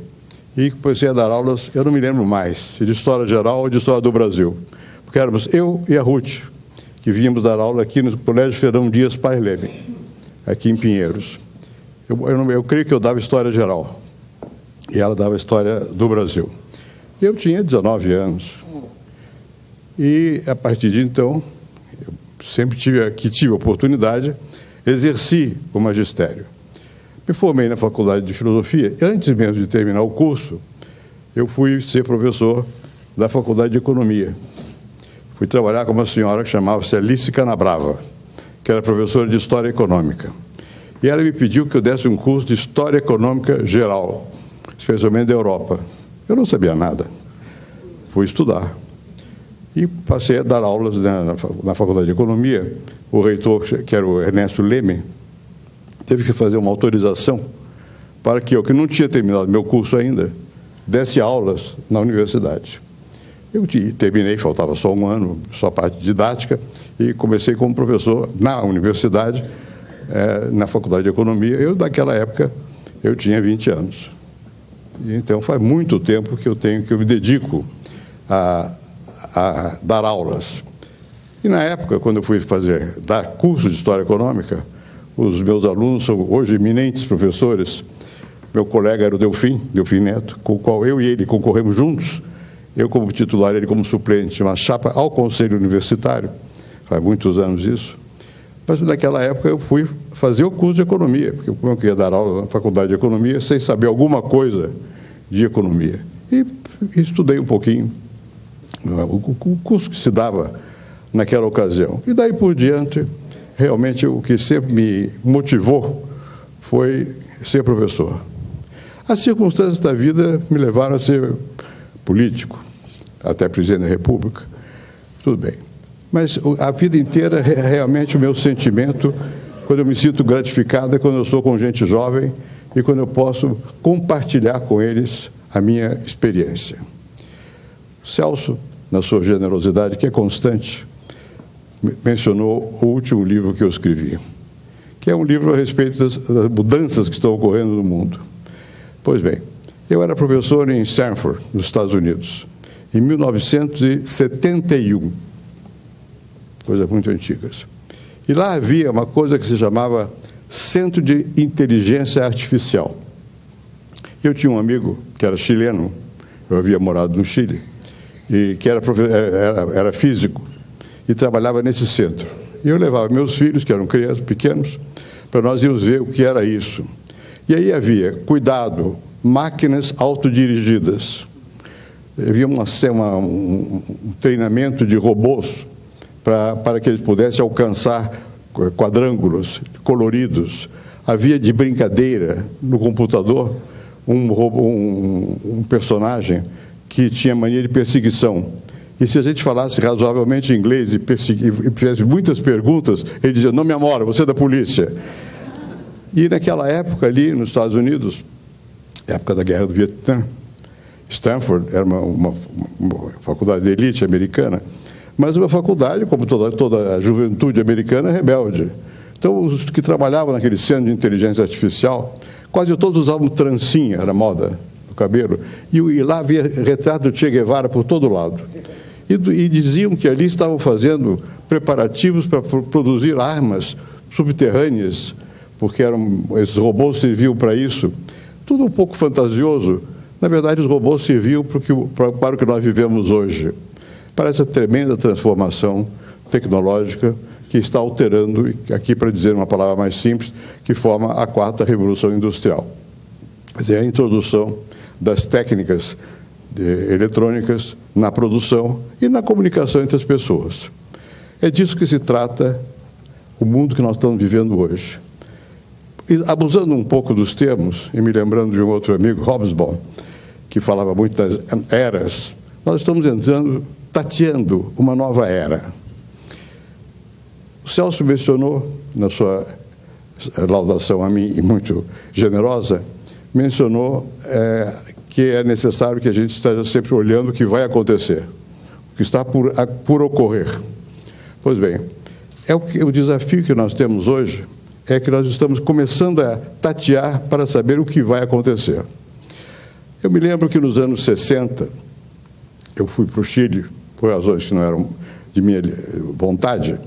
e comecei a dar aulas, eu não me lembro mais, se de História Geral ou de História do Brasil, porque éramos eu e a Ruth, que vínhamos dar aula aqui no Colégio Fernão Dias Pais Leme, aqui em Pinheiros. Eu creio que eu dava História Geral e ela dava História do Brasil. Eu tinha 19 anos e, a partir de então, eu sempre tive a oportunidade, exerci o magistério. Me formei na Faculdade de Filosofia. Antes mesmo de terminar o curso, eu fui ser professor da Faculdade de Economia. Fui trabalhar com uma senhora que chamava-se Alice Canabrava, que era professora de História Econômica. E ela me pediu que eu desse um curso de História Econômica Geral, especialmente da Europa. Eu não sabia nada. Fui estudar. E passei a dar aulas na Faculdade de Economia. O reitor, que era o Ernesto Leme, teve que fazer uma autorização para que eu, que não tinha terminado meu curso ainda, desse aulas na universidade. Eu terminei, faltava só um ano, só a parte didática, e comecei como professor na universidade, na Faculdade de Economia. Naquela época, eu tinha 20 anos. E, então, faz muito tempo que eu me dedico a dar aulas. E, na época, quando eu fui dar curso de História Econômica, os meus alunos são hoje eminentes professores. Meu colega era o Delfim Neto, com o qual eu e ele concorremos juntos, eu como titular, ele como suplente, uma chapa ao Conselho Universitário, faz muitos anos isso. Mas naquela época eu fui fazer o curso de Economia, porque eu queria dar aula na Faculdade de Economia sem saber alguma coisa de Economia. E estudei um pouquinho o curso que se dava naquela ocasião. E daí por diante, realmente o que sempre me motivou foi ser professor. As circunstâncias da vida me levaram a ser político, até presidente da República, tudo bem. Mas a vida inteira, realmente, o meu sentimento, quando eu me sinto gratificado, é quando eu estou com gente jovem e quando eu posso compartilhar com eles a minha experiência. Celso, na sua generosidade, que é constante, mencionou o último livro que eu escrevi, que é um livro a respeito das mudanças que estão ocorrendo no mundo. Pois bem, eu era professor em Stanford, nos Estados Unidos, em 1971, coisas muito antigas. E lá havia uma coisa que se chamava Centro de Inteligência Artificial. Eu tinha um amigo que era chileno, eu havia morado no Chile, e que era físico, e trabalhava nesse centro. E eu levava meus filhos, que eram crianças pequenos, para nós irmos ver o que era isso. E aí havia, cuidado, máquinas autodirigidas. Havia um treinamento de robôs para que eles pudessem alcançar quadrângulos coloridos. Havia de brincadeira no computador um personagem que tinha mania de perseguição. E se a gente falasse razoavelmente inglês e fizesse muitas perguntas, ele dizia: não me amora, você é da polícia. E naquela época ali nos Estados Unidos, época da Guerra do Vietnã, Stanford era uma faculdade de elite americana, mas uma faculdade, como toda a juventude americana, rebelde. Então, os que trabalhavam naquele centro de inteligência artificial quase todos usavam trancinha, era moda no cabelo, e lá havia retrato de Che Guevara por todo lado. E diziam que ali estavam fazendo preparativos para produzir armas subterrâneas, porque esses robôs serviam para isso. Tudo um pouco fantasioso. Na verdade, os robôs serviam para o que nós vivemos hoje, para essa tremenda transformação tecnológica que está alterando, aqui para dizer uma palavra mais simples, que forma a 4ª Revolução Industrial. Quer dizer, a introdução das técnicas eletrônicas na produção e na comunicação entre as pessoas. É disso que se trata o mundo que nós estamos vivendo hoje. E, abusando um pouco dos termos, e me lembrando de um outro amigo, Hobsbawm, que falava muito das eras, nós estamos tateando uma nova era. O Celso mencionou, na sua laudação a mim, e muito generosa, mencionou que é necessário que a gente esteja sempre olhando o que vai acontecer, o que está por ocorrer. Pois bem, o desafio que nós temos hoje é que nós estamos começando a tatear para saber o que vai acontecer. Eu me lembro que nos anos 60, eu fui para o Chile, por razões que não eram de minha vontade,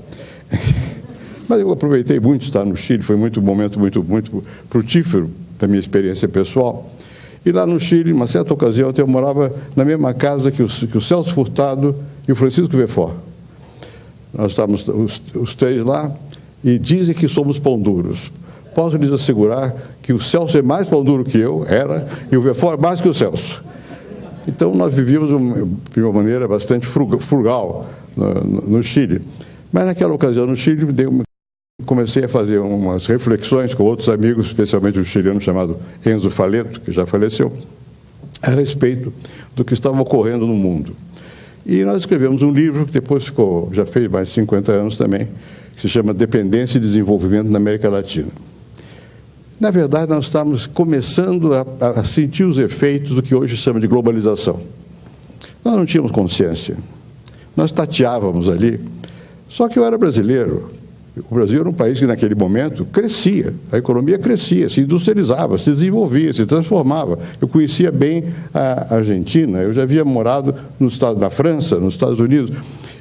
mas eu aproveitei muito estar no Chile, foi um momento muito frutífero da minha experiência pessoal. E lá no Chile, uma certa ocasião, eu morava na mesma casa que o Celso Furtado e o Francisco Verfort. Nós estávamos os três lá e dizem que somos pão duros. Posso lhes assegurar que o Celso é mais pão duro que eu, e o Verfort mais que o Celso. Então, nós vivíamos de uma maneira bastante frugal no Chile. Mas, naquela ocasião, no Chile, comecei a fazer umas reflexões com outros amigos, especialmente um chileno chamado Enzo Faleto, que já faleceu, a respeito do que estava ocorrendo no mundo. E nós escrevemos um livro que depois já fez mais de 50 anos também, que se chama Dependência e Desenvolvimento na América Latina. Na verdade, nós estamos começando a sentir os efeitos do que hoje se chama de globalização. Nós não tínhamos consciência. Nós tateávamos ali. Só que eu era brasileiro. O Brasil era um país que, naquele momento, crescia. A economia crescia, se industrializava, se desenvolvia, se transformava. Eu conhecia bem a Argentina. Eu já havia morado na França, nos Estados Unidos.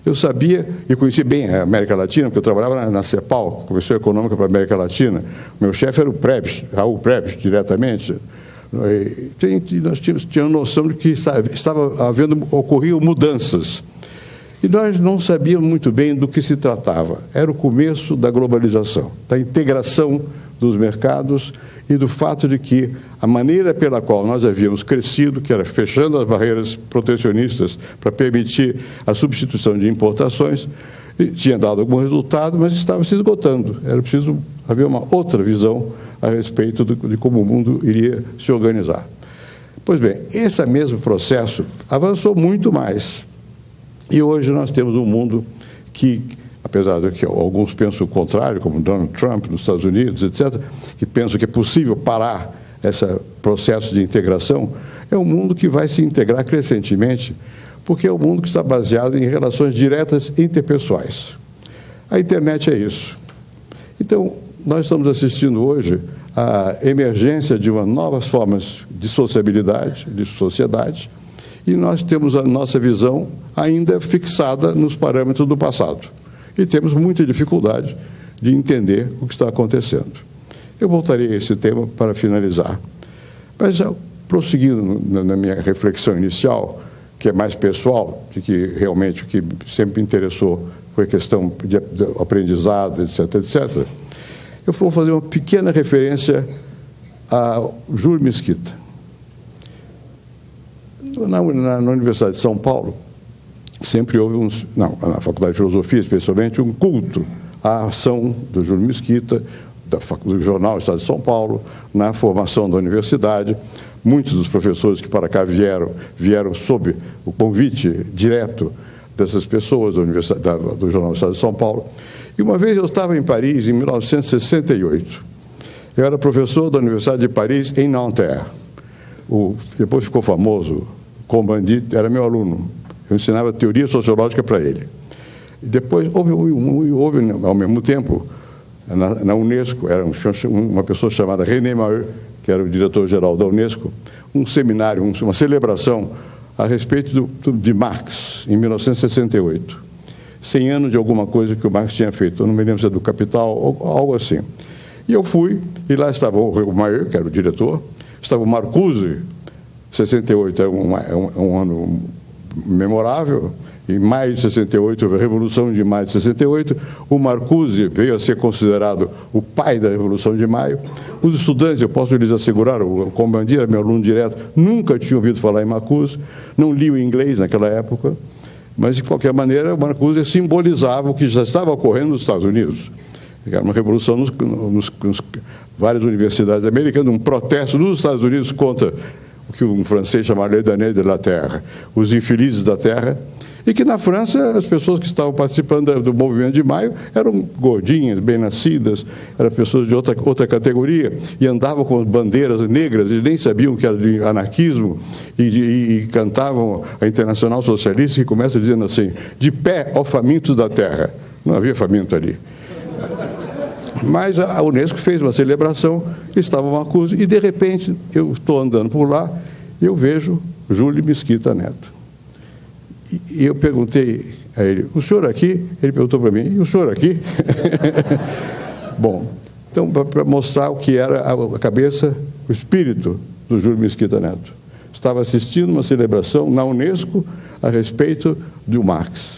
Eu sabia e conhecia bem a América Latina, porque eu trabalhava na CEPAL, Comissão Econômica para a América Latina. O meu chefe era o Prebisch, Raul Prebisch, diretamente. E nós tínhamos noção de que ocorriam mudanças. E nós não sabíamos muito bem do que se tratava. Era o começo da globalização, da integração dos mercados e do fato de que a maneira pela qual nós havíamos crescido, que era fechando as barreiras protecionistas para permitir a substituição de importações, tinha dado algum resultado, mas estava se esgotando. Era preciso haver uma outra visão a respeito de como o mundo iria se organizar. Pois bem, esse mesmo processo avançou muito mais. E hoje nós temos um mundo que, apesar de que alguns pensam o contrário, como Donald Trump nos Estados Unidos, etc., que pensam que é possível parar esse processo de integração, é um mundo que vai se integrar crescentemente, porque é um mundo que está baseado em relações diretas interpessoais. A internet é isso. Então, nós estamos assistindo hoje à emergência de novas formas de sociabilidade, de sociedade, e nós temos a nossa visão ainda fixada nos parâmetros do passado. E temos muita dificuldade de entender o que está acontecendo. Eu voltarei a esse tema para finalizar. Mas, prosseguindo na minha reflexão inicial, que é mais pessoal, de que realmente o que sempre me interessou foi a questão de aprendizado, etc., etc., eu vou fazer uma pequena referência a Júlio Mesquita. Na Universidade de São Paulo, sempre houve na Faculdade de Filosofia, especialmente, um culto à ação do Júlio Mesquita, do jornal Estado de São Paulo, na formação da universidade. Muitos dos professores que para cá vieram sob o convite direto dessas pessoas do jornal Estado de São Paulo. E uma vez eu estava em Paris, em 1968. Eu era professor da Universidade de Paris, em Nanterre. Depois ficou famoso, Combandit, era meu aluno. Eu ensinava teoria sociológica para ele. E depois houve, ao mesmo tempo, na Unesco, era uma pessoa chamada René Maheu, que era o diretor-geral da Unesco, um seminário, uma celebração a respeito de Marx, em 1968. 100 anos de alguma coisa que o Marx tinha feito, eu não me lembro se é do Capital, ou algo assim. E eu fui, e lá estava o Maheu, que era o diretor, estava o Marcuse, 68 era um ano memorável. Em maio de 68, houve a Revolução de Maio de 68. O Marcuse veio a ser considerado o pai da Revolução de Maio. Os estudantes, eu posso lhes assegurar, o Combandia era meu aluno direto, nunca tinha ouvido falar em Marcuse, não li o inglês naquela época, mas, de qualquer maneira, o Marcuse simbolizava o que já estava ocorrendo nos Estados Unidos. Era uma revolução nos várias universidades americanas, um protesto nos Estados Unidos contra o que um francês chamava Les damnés de la terre, os infelizes da terra, e que na França as pessoas que estavam participando do movimento de Maio eram gordinhas, bem-nascidas, eram pessoas de outra categoria, e andavam com bandeiras negras, e nem sabiam que era de anarquismo, e cantavam a Internacional Socialista, que começa dizendo assim: de pé, ó famintos da terra. Não havia faminto ali. Mas a Unesco fez uma celebração, estava uma coisa, e de repente eu estou andando por lá e eu vejo Júlio Mesquita Neto. E eu perguntei a ele: o senhor aqui? Ele perguntou para mim: e o senhor aqui? Bom, então, para mostrar o que era a cabeça, o espírito do Júlio Mesquita Neto. Estava assistindo uma celebração na Unesco a respeito do Marx.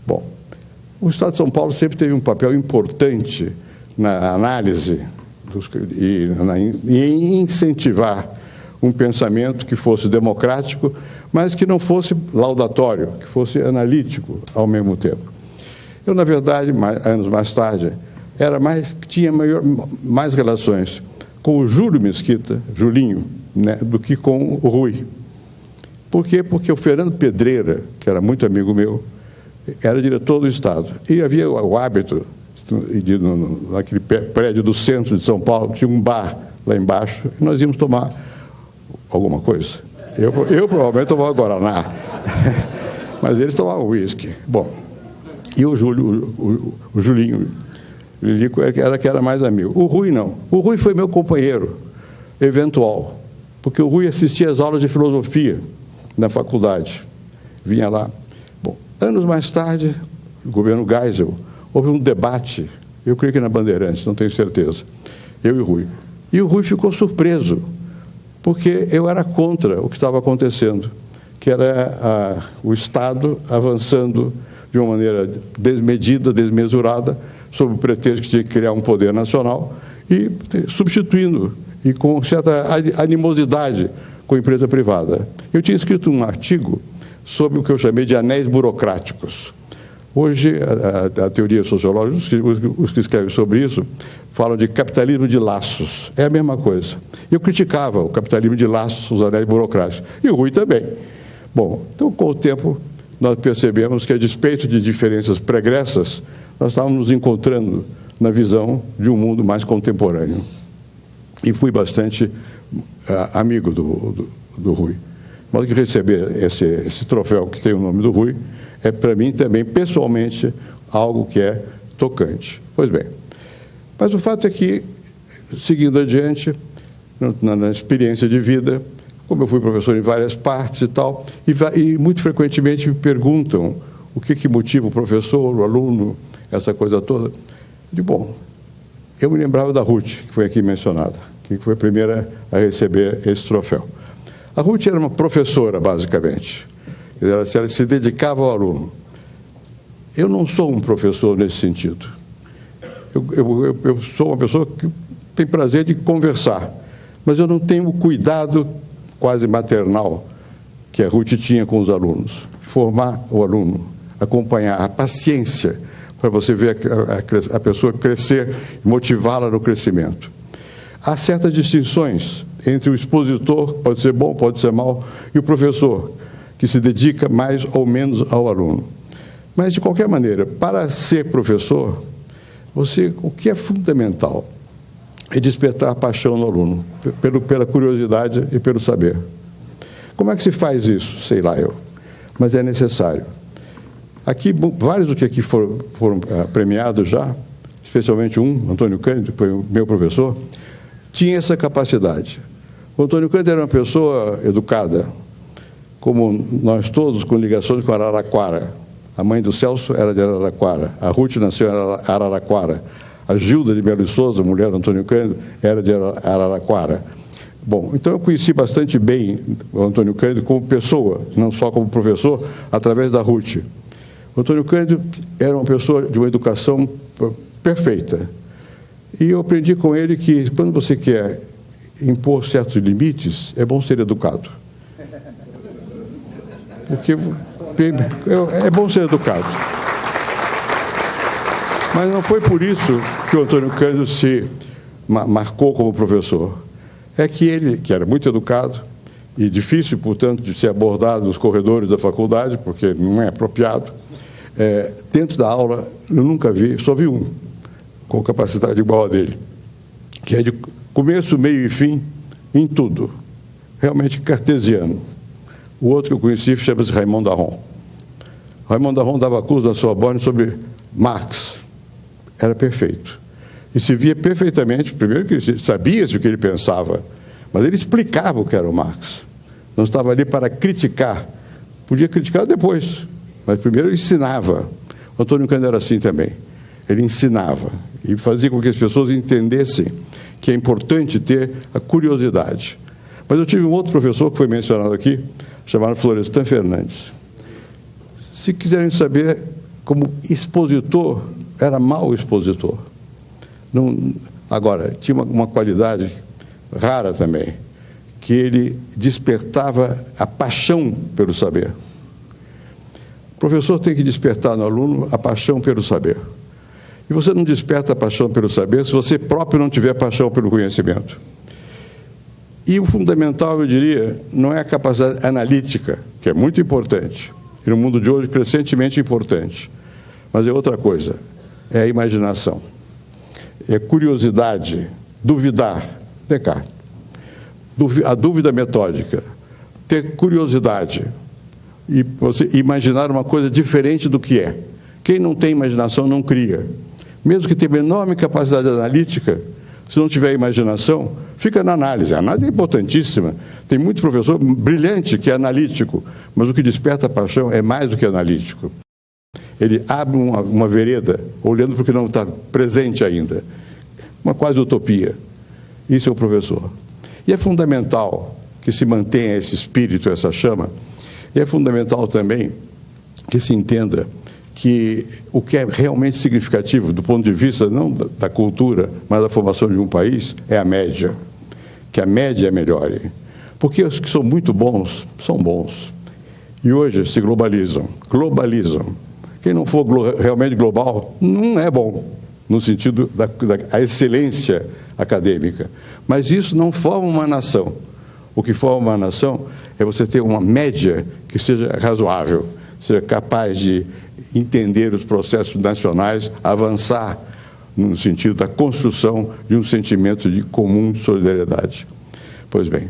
Bom, o Estado de São Paulo sempre teve um papel importante na análise e em incentivar um pensamento que fosse democrático, mas que não fosse laudatório, que fosse analítico ao mesmo tempo. Eu, na verdade, anos mais tarde, tinha mais relações com o Júlio Mesquita, Julinho, né, do que com o Rui. Por quê? Porque o Fernando Pedreira, que era muito amigo meu, era diretor do Estado, e havia o hábito, naquele prédio do centro de São Paulo, tinha um bar lá embaixo, e nós íamos tomar alguma coisa. Eu provavelmente tomava Guaraná, mas eles tomavam uísque. Bom, e o Julinho Lilico era que era mais amigo. O Rui não. O Rui foi meu companheiro eventual, porque o Rui assistia às aulas de filosofia na faculdade. Vinha lá. Bom, anos mais tarde, no governo Geisel, houve um debate, eu creio que na Bandeirantes, não tenho certeza, eu e o Rui. E o Rui ficou surpreso, porque eu era contra o que estava acontecendo, que era o Estado avançando de uma maneira desmedida, desmesurada, sob o pretexto que tinha que criar um poder nacional, e substituindo, e com certa animosidade com a empresa privada. Eu tinha escrito um artigo sobre o que eu chamei de anéis burocráticos. Hoje, a teoria sociológica, os que escrevem sobre isso, falam de capitalismo de laços. É a mesma coisa. Eu criticava o capitalismo de laços, os anéis burocráticos. E o Rui também. Bom, então, com o tempo, nós percebemos que, a despeito de diferenças pregressas, nós estávamos nos encontrando na visão de um mundo mais contemporâneo. E fui bastante amigo do Rui. Mas que receber esse troféu que tem o nome do Rui é, para mim, também, pessoalmente, algo que é tocante. Pois bem, mas o fato é que, seguindo adiante, na experiência de vida, como eu fui professor em várias partes e tal, e muito frequentemente me perguntam o que motiva o professor, o aluno, essa coisa toda. Eu digo, bom, eu me lembrava da Ruth, que foi aqui mencionada, que foi a primeira a receber esse troféu. A Ruth era uma professora, basicamente. Ela se dedicava ao aluno. Eu não sou um professor nesse sentido. Eu sou uma pessoa que tem prazer de conversar, mas eu não tenho o cuidado quase maternal que a Ruth tinha com os alunos. Formar o aluno, acompanhar, a paciência para você ver a pessoa crescer, motivá-la no crescimento. Há certas distinções entre o expositor, pode ser bom, pode ser mau, e o professor, que se dedica mais ou menos ao aluno. Mas, de qualquer maneira, para ser professor, o que é fundamental é despertar paixão no aluno, pela curiosidade e pelo saber. Como é que se faz isso? Sei lá eu. Mas é necessário. Aqui, vários do que aqui foram premiados já, especialmente Antônio Cândido, que foi o meu professor, tinha essa capacidade. O Antônio Cândido era uma pessoa educada, como nós todos, com ligações com Araraquara. A mãe do Celso era de Araraquara, a Ruth nasceu em Araraquara, a Gilda de Melo e Souza, mulher do Antônio Cândido, era de Araraquara. Bom, então eu conheci bastante bem o Antônio Cândido como pessoa, não só como professor, através da Ruth. O Antônio Cândido era uma pessoa de uma educação perfeita. E eu aprendi com ele que, quando você quer impor certos limites, é bom ser educado. Porque é bom ser educado. Mas não foi por isso que o Antônio Cândido se marcou como professor. É que ele, que era muito educado e difícil, portanto, de ser abordado nos corredores da faculdade, porque não é apropriado, dentro da aula eu nunca vi, só vi um com capacidade igual a dele, que é de começo, meio e fim em tudo, realmente cartesiano. O outro que eu conheci chama-se Raymond Aron. Raymond Aron dava curso na Sorbonne sobre Marx. Era perfeito. E se via perfeitamente, primeiro que ele sabia-se o que ele pensava, mas ele explicava o que era o Marx. Não estava ali para criticar. Podia criticar depois, mas primeiro ensinava. O Antônio Cândido era assim também. Ele ensinava e fazia com que as pessoas entendessem que é importante ter a curiosidade. Mas eu tive um outro professor que foi mencionado aqui, chamado Florestan Fernandes. Se quiserem saber, como expositor, era mau expositor. Não, agora, tinha uma qualidade rara também, que ele despertava a paixão pelo saber. O professor tem que despertar no aluno a paixão pelo saber. E você não desperta a paixão pelo saber se você próprio não tiver paixão pelo conhecimento. E o fundamental, eu diria, não é a capacidade analítica, que é muito importante, e no mundo de hoje crescentemente importante, mas é outra coisa, é a imaginação, é curiosidade, duvidar, Descartes, a dúvida metódica, ter curiosidade e você imaginar uma coisa diferente do que é. Quem não tem imaginação não cria. Mesmo que tenha uma enorme capacidade analítica, se não tiver imaginação, fica na análise. A análise é importantíssima. Tem muito professor brilhante que é analítico, mas o que desperta a paixão é mais do que analítico. Ele abre uma vereda, olhando para o que não está presente ainda. Uma quase utopia. Isso é o professor. E é fundamental que se mantenha esse espírito, essa chama. E é fundamental também que se entenda que o que é realmente significativo, do ponto de vista não da cultura, mas da formação de um país, é a média. Que a média melhore. Porque os que são muito bons, são bons. E hoje se globalizam. Quem não for realmente global, não é bom, no sentido da excelência acadêmica. Mas isso não forma uma nação. O que forma uma nação é você ter uma média que seja razoável, seja capaz de entender os processos nacionais, avançar no sentido da construção de um sentimento de comum de solidariedade. Pois bem,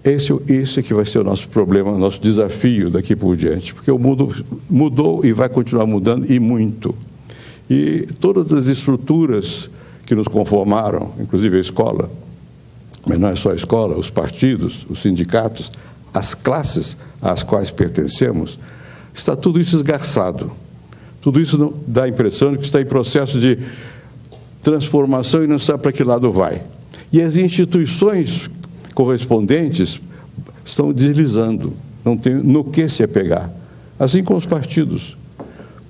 esse que vai ser o nosso problema, o nosso desafio daqui por diante, porque o mundo mudou e vai continuar mudando, e muito. E todas as estruturas que nos conformaram, inclusive a escola, mas não é só a escola, os partidos, os sindicatos, as classes às quais pertencemos, está tudo isso esgarçado. Tudo isso dá a impressão de que está em processo de transformação e não sabe para que lado vai. E as instituições correspondentes estão deslizando, não tem no que se apegar. Assim como os partidos.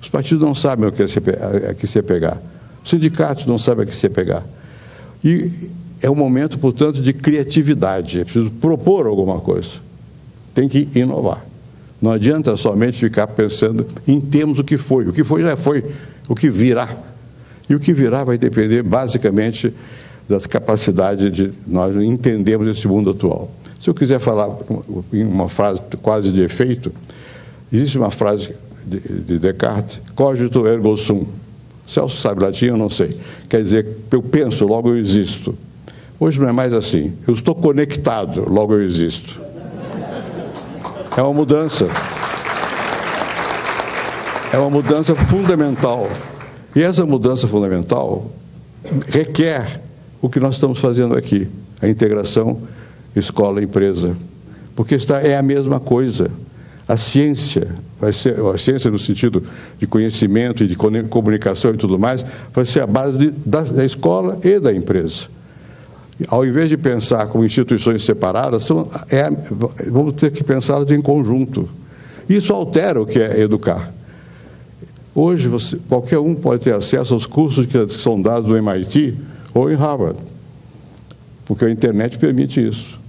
Os partidos não sabem a que se apegar. Os sindicatos não sabem a que se apegar. E é um momento, portanto, de criatividade. É preciso propor alguma coisa. Tem que inovar. Não adianta somente ficar pensando em termos do que foi. O que foi já foi. O que virá. E o que virá vai depender, basicamente, da capacidade de nós entendermos esse mundo atual. Se eu quiser falar em uma frase quase de efeito, existe uma frase de Descartes, cogito ergo sum. Celso sabe latim, eu não sei. Quer dizer, eu penso, logo eu existo. Hoje não é mais assim. Eu estou conectado, logo eu existo. É uma mudança. É uma mudança fundamental. E essa mudança fundamental requer o que nós estamos fazendo aqui, a integração escola-empresa, porque é a mesma coisa. A ciência, a ciência no sentido de conhecimento e de comunicação e tudo mais, vai ser a base da escola e da empresa. Ao invés de pensar como instituições separadas, vamos ter que pensá-las em conjunto. Isso altera o que é educar. Hoje, qualquer um pode ter acesso aos cursos que são dados no MIT ou em Harvard, porque a internet permite isso.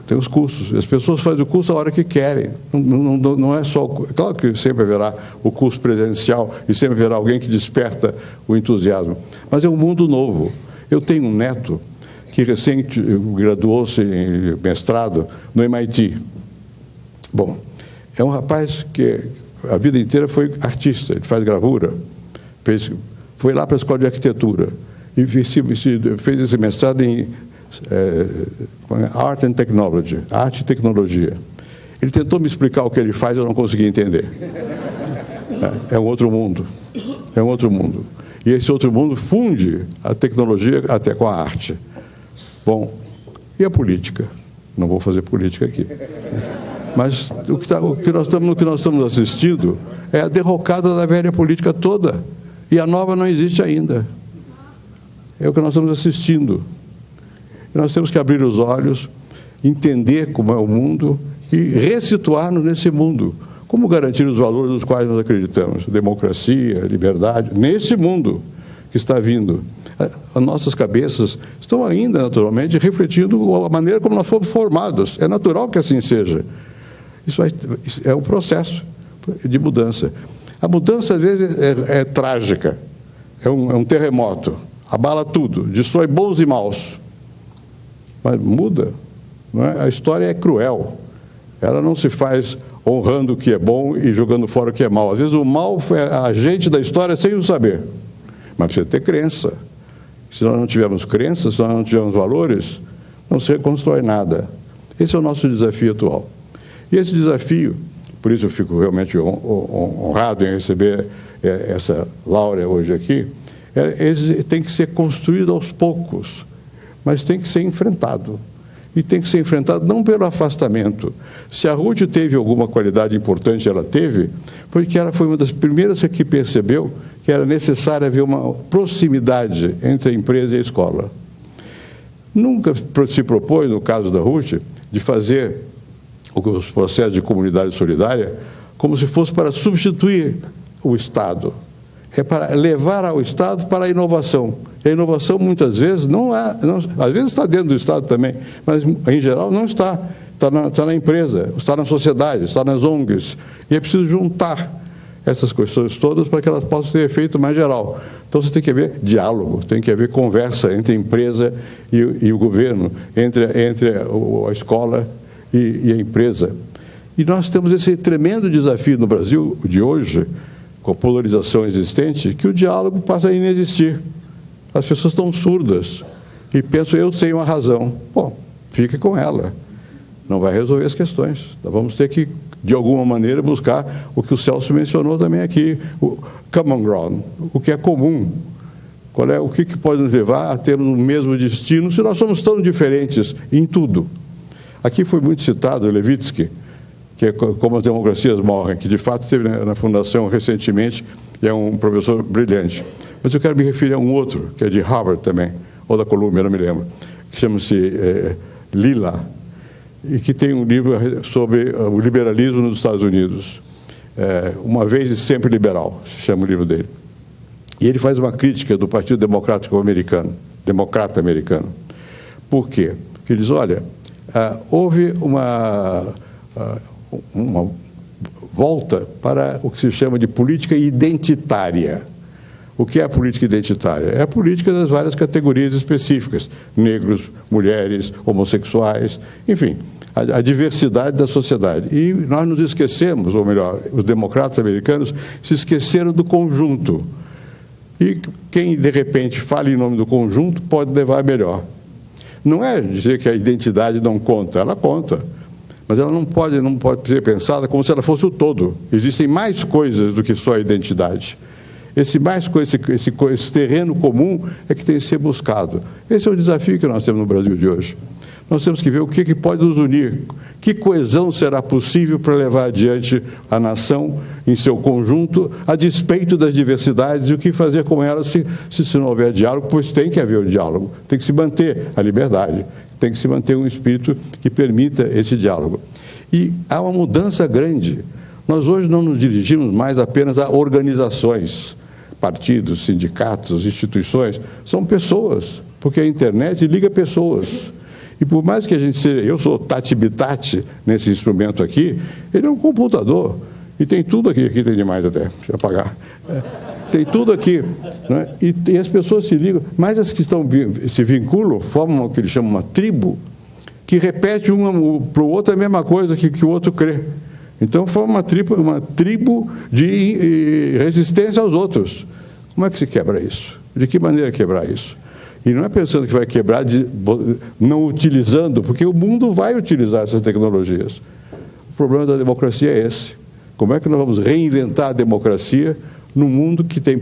Tem os cursos. As pessoas fazem o curso a hora que querem. Não é só... Claro que sempre haverá o curso presencial e sempre haverá alguém que desperta o entusiasmo. Mas é um mundo novo. Eu tenho um neto que recente graduou-se em mestrado no MIT. Bom, é um rapaz que a vida inteira foi artista, ele faz gravura, foi lá para a escola de arquitetura e fez esse mestrado em Art and Technology, arte e tecnologia. Ele tentou me explicar o que ele faz, eu não consegui entender. É um outro mundo, é um outro mundo. E esse outro mundo funde a tecnologia até com a arte. Bom, e a política? Não vou fazer política aqui. Mas o que nós estamos assistindo é a derrocada da velha política toda. E a nova não existe ainda. É o que nós estamos assistindo. E nós temos que abrir os olhos, entender como é o mundo e ressituar-nos nesse mundo. Como garantir os valores dos quais nós acreditamos? Democracia, liberdade, nesse mundo que está vindo. As nossas cabeças estão ainda, naturalmente, refletindo a maneira como nós fomos formados. É natural que assim seja. Isso é um processo de mudança. A mudança, às vezes, é trágica. É um terremoto. Abala tudo, destrói bons e maus. Mas muda. Não é? A história é cruel. Ela não se faz honrando o que é bom e jogando fora o que é mal. Às vezes o mal foi agente da história sem o saber. Mas precisa ter crença. Se nós não tivermos crença, se nós não tivermos valores, não se reconstrói nada. Esse é o nosso desafio atual. E esse desafio, por isso eu fico realmente honrado em receber essa laurea hoje aqui, tem que ser construído aos poucos, mas tem que ser enfrentado. E tem que ser enfrentado não pelo afastamento. Se a Ruth teve alguma qualidade importante, ela teve, porque ela foi uma das primeiras que percebeu que era necessário haver uma proximidade entre a empresa e a escola. Nunca se propôs, no caso da Ruth, de fazer os processos de comunidade solidária como se fosse para substituir o Estado. É para levar ao Estado para a inovação. E a inovação, muitas vezes, às vezes está dentro do Estado também, mas, em geral, não está. Está na empresa, está na sociedade, está nas ONGs. E é preciso juntar essas questões todas para que elas possam ter efeito mais geral. Então, você tem que haver diálogo, tem que haver conversa entre a empresa e o governo, entre a escola e a empresa. E nós temos esse tremendo desafio no Brasil de hoje, com a polarização existente, que o diálogo passa a inexistir. As pessoas estão surdas e pensam, eu tenho a razão. Bom, fique com ela. Não vai resolver as questões. Nós vamos ter que, de alguma maneira, buscar o que o Celso mencionou também aqui, o common ground, o que é comum. O que pode nos levar a termos o mesmo destino, se nós somos tão diferentes em tudo. Aqui foi muito citado Levitsky, que é Como as Democracias Morrem, que de fato esteve na Fundação recentemente, e é um professor brilhante. Mas eu quero me referir a um outro, que é de Harvard também, ou da Columbia, não me lembro, que chama-se Lila, e que tem um livro sobre o liberalismo nos Estados Unidos. Uma vez e sempre liberal, se chama o livro dele. E ele faz uma crítica do Partido Democrata Americano. Por quê? Porque ele diz, olha, houve uma volta para o que se chama de política identitária. O que é a política identitária? É a política das várias categorias específicas, negros, mulheres, homossexuais, enfim, a diversidade da sociedade. E nós nos esquecemos, ou melhor, os democratas americanos se esqueceram do conjunto. E quem, de repente, fala em nome do conjunto pode levar a melhor. Não é dizer que a identidade não conta, ela conta. Mas ela não pode ser pensada como se ela fosse o todo. Existem mais coisas do que só a identidade. Esse terreno comum é que tem que ser buscado. Esse é o desafio que nós temos no Brasil de hoje. Nós temos que ver o que pode nos unir, que coesão será possível para levar adiante a nação em seu conjunto, a despeito das diversidades, e o que fazer com elas se não houver diálogo, pois tem que haver o diálogo, tem que se manter a liberdade, tem que se manter um espírito que permita esse diálogo. E há uma mudança grande. Nós hoje não nos dirigimos mais apenas a organizações, partidos, sindicatos, instituições, são pessoas, porque a internet liga pessoas. E por mais que a gente seja, eu sou tati-bitati nesse instrumento aqui, ele é um computador, e tem tudo aqui tem demais até, deixa eu apagar. Tem tudo aqui, né? E as pessoas se ligam, mas as que se vinculam, formam o que eles chamam uma tribo, que repete para o outro a mesma coisa que o outro crê. Então, forma uma tribo de resistência aos outros. Como é que se quebra isso? De que maneira quebrar isso? E não é pensando que vai quebrar não utilizando, porque o mundo vai utilizar essas tecnologias. O problema da democracia é esse. Como é que nós vamos reinventar a democracia num mundo que tem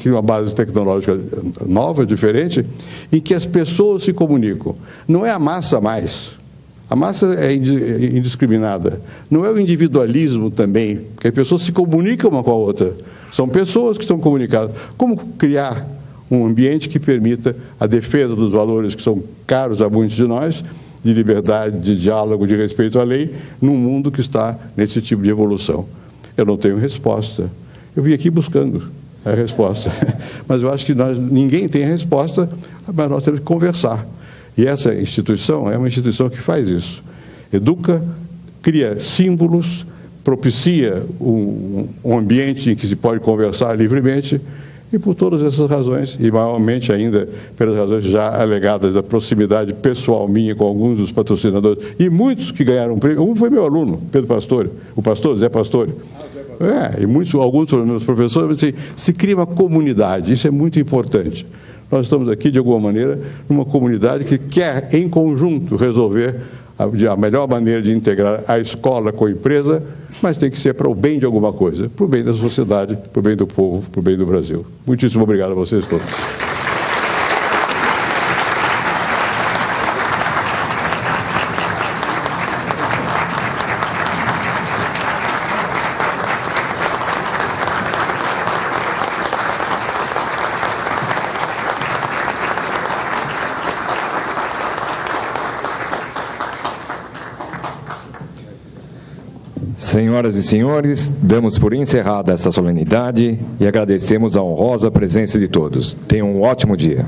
uma base tecnológica nova, diferente, em que as pessoas se comunicam? Não é a massa mais. A massa é indiscriminada. Não é o individualismo também, porque as pessoas se comunicam uma com a outra. São pessoas que estão comunicadas. Como criar um ambiente que permita a defesa dos valores que são caros a muitos de nós, de liberdade, de diálogo, de respeito à lei, num mundo que está nesse tipo de evolução? Eu não tenho resposta. Eu vim aqui buscando a resposta. Mas eu acho que ninguém tem a resposta, mas nós temos que conversar. E essa instituição é uma instituição que faz isso. Educa, cria símbolos, propicia um ambiente em que se pode conversar livremente, e por todas essas razões, e maiormente ainda pelas razões já alegadas da proximidade pessoal minha com alguns dos patrocinadores, e muitos que ganharam prêmio. Um foi meu aluno, Pedro Pastore, o pastor, Zé Pastore. E alguns foram meus professores, mas assim, se cria uma comunidade, isso é muito importante. Nós estamos aqui, de alguma maneira, numa comunidade que quer, em conjunto, resolver a melhor maneira de integrar a escola com a empresa, mas tem que ser para o bem de alguma coisa, para o bem da sociedade, para o bem do povo, para o bem do Brasil. Muitíssimo obrigado a vocês todos. Senhoras e senhores, damos por encerrada essa solenidade e agradecemos a honrosa presença de todos. Tenham um ótimo dia.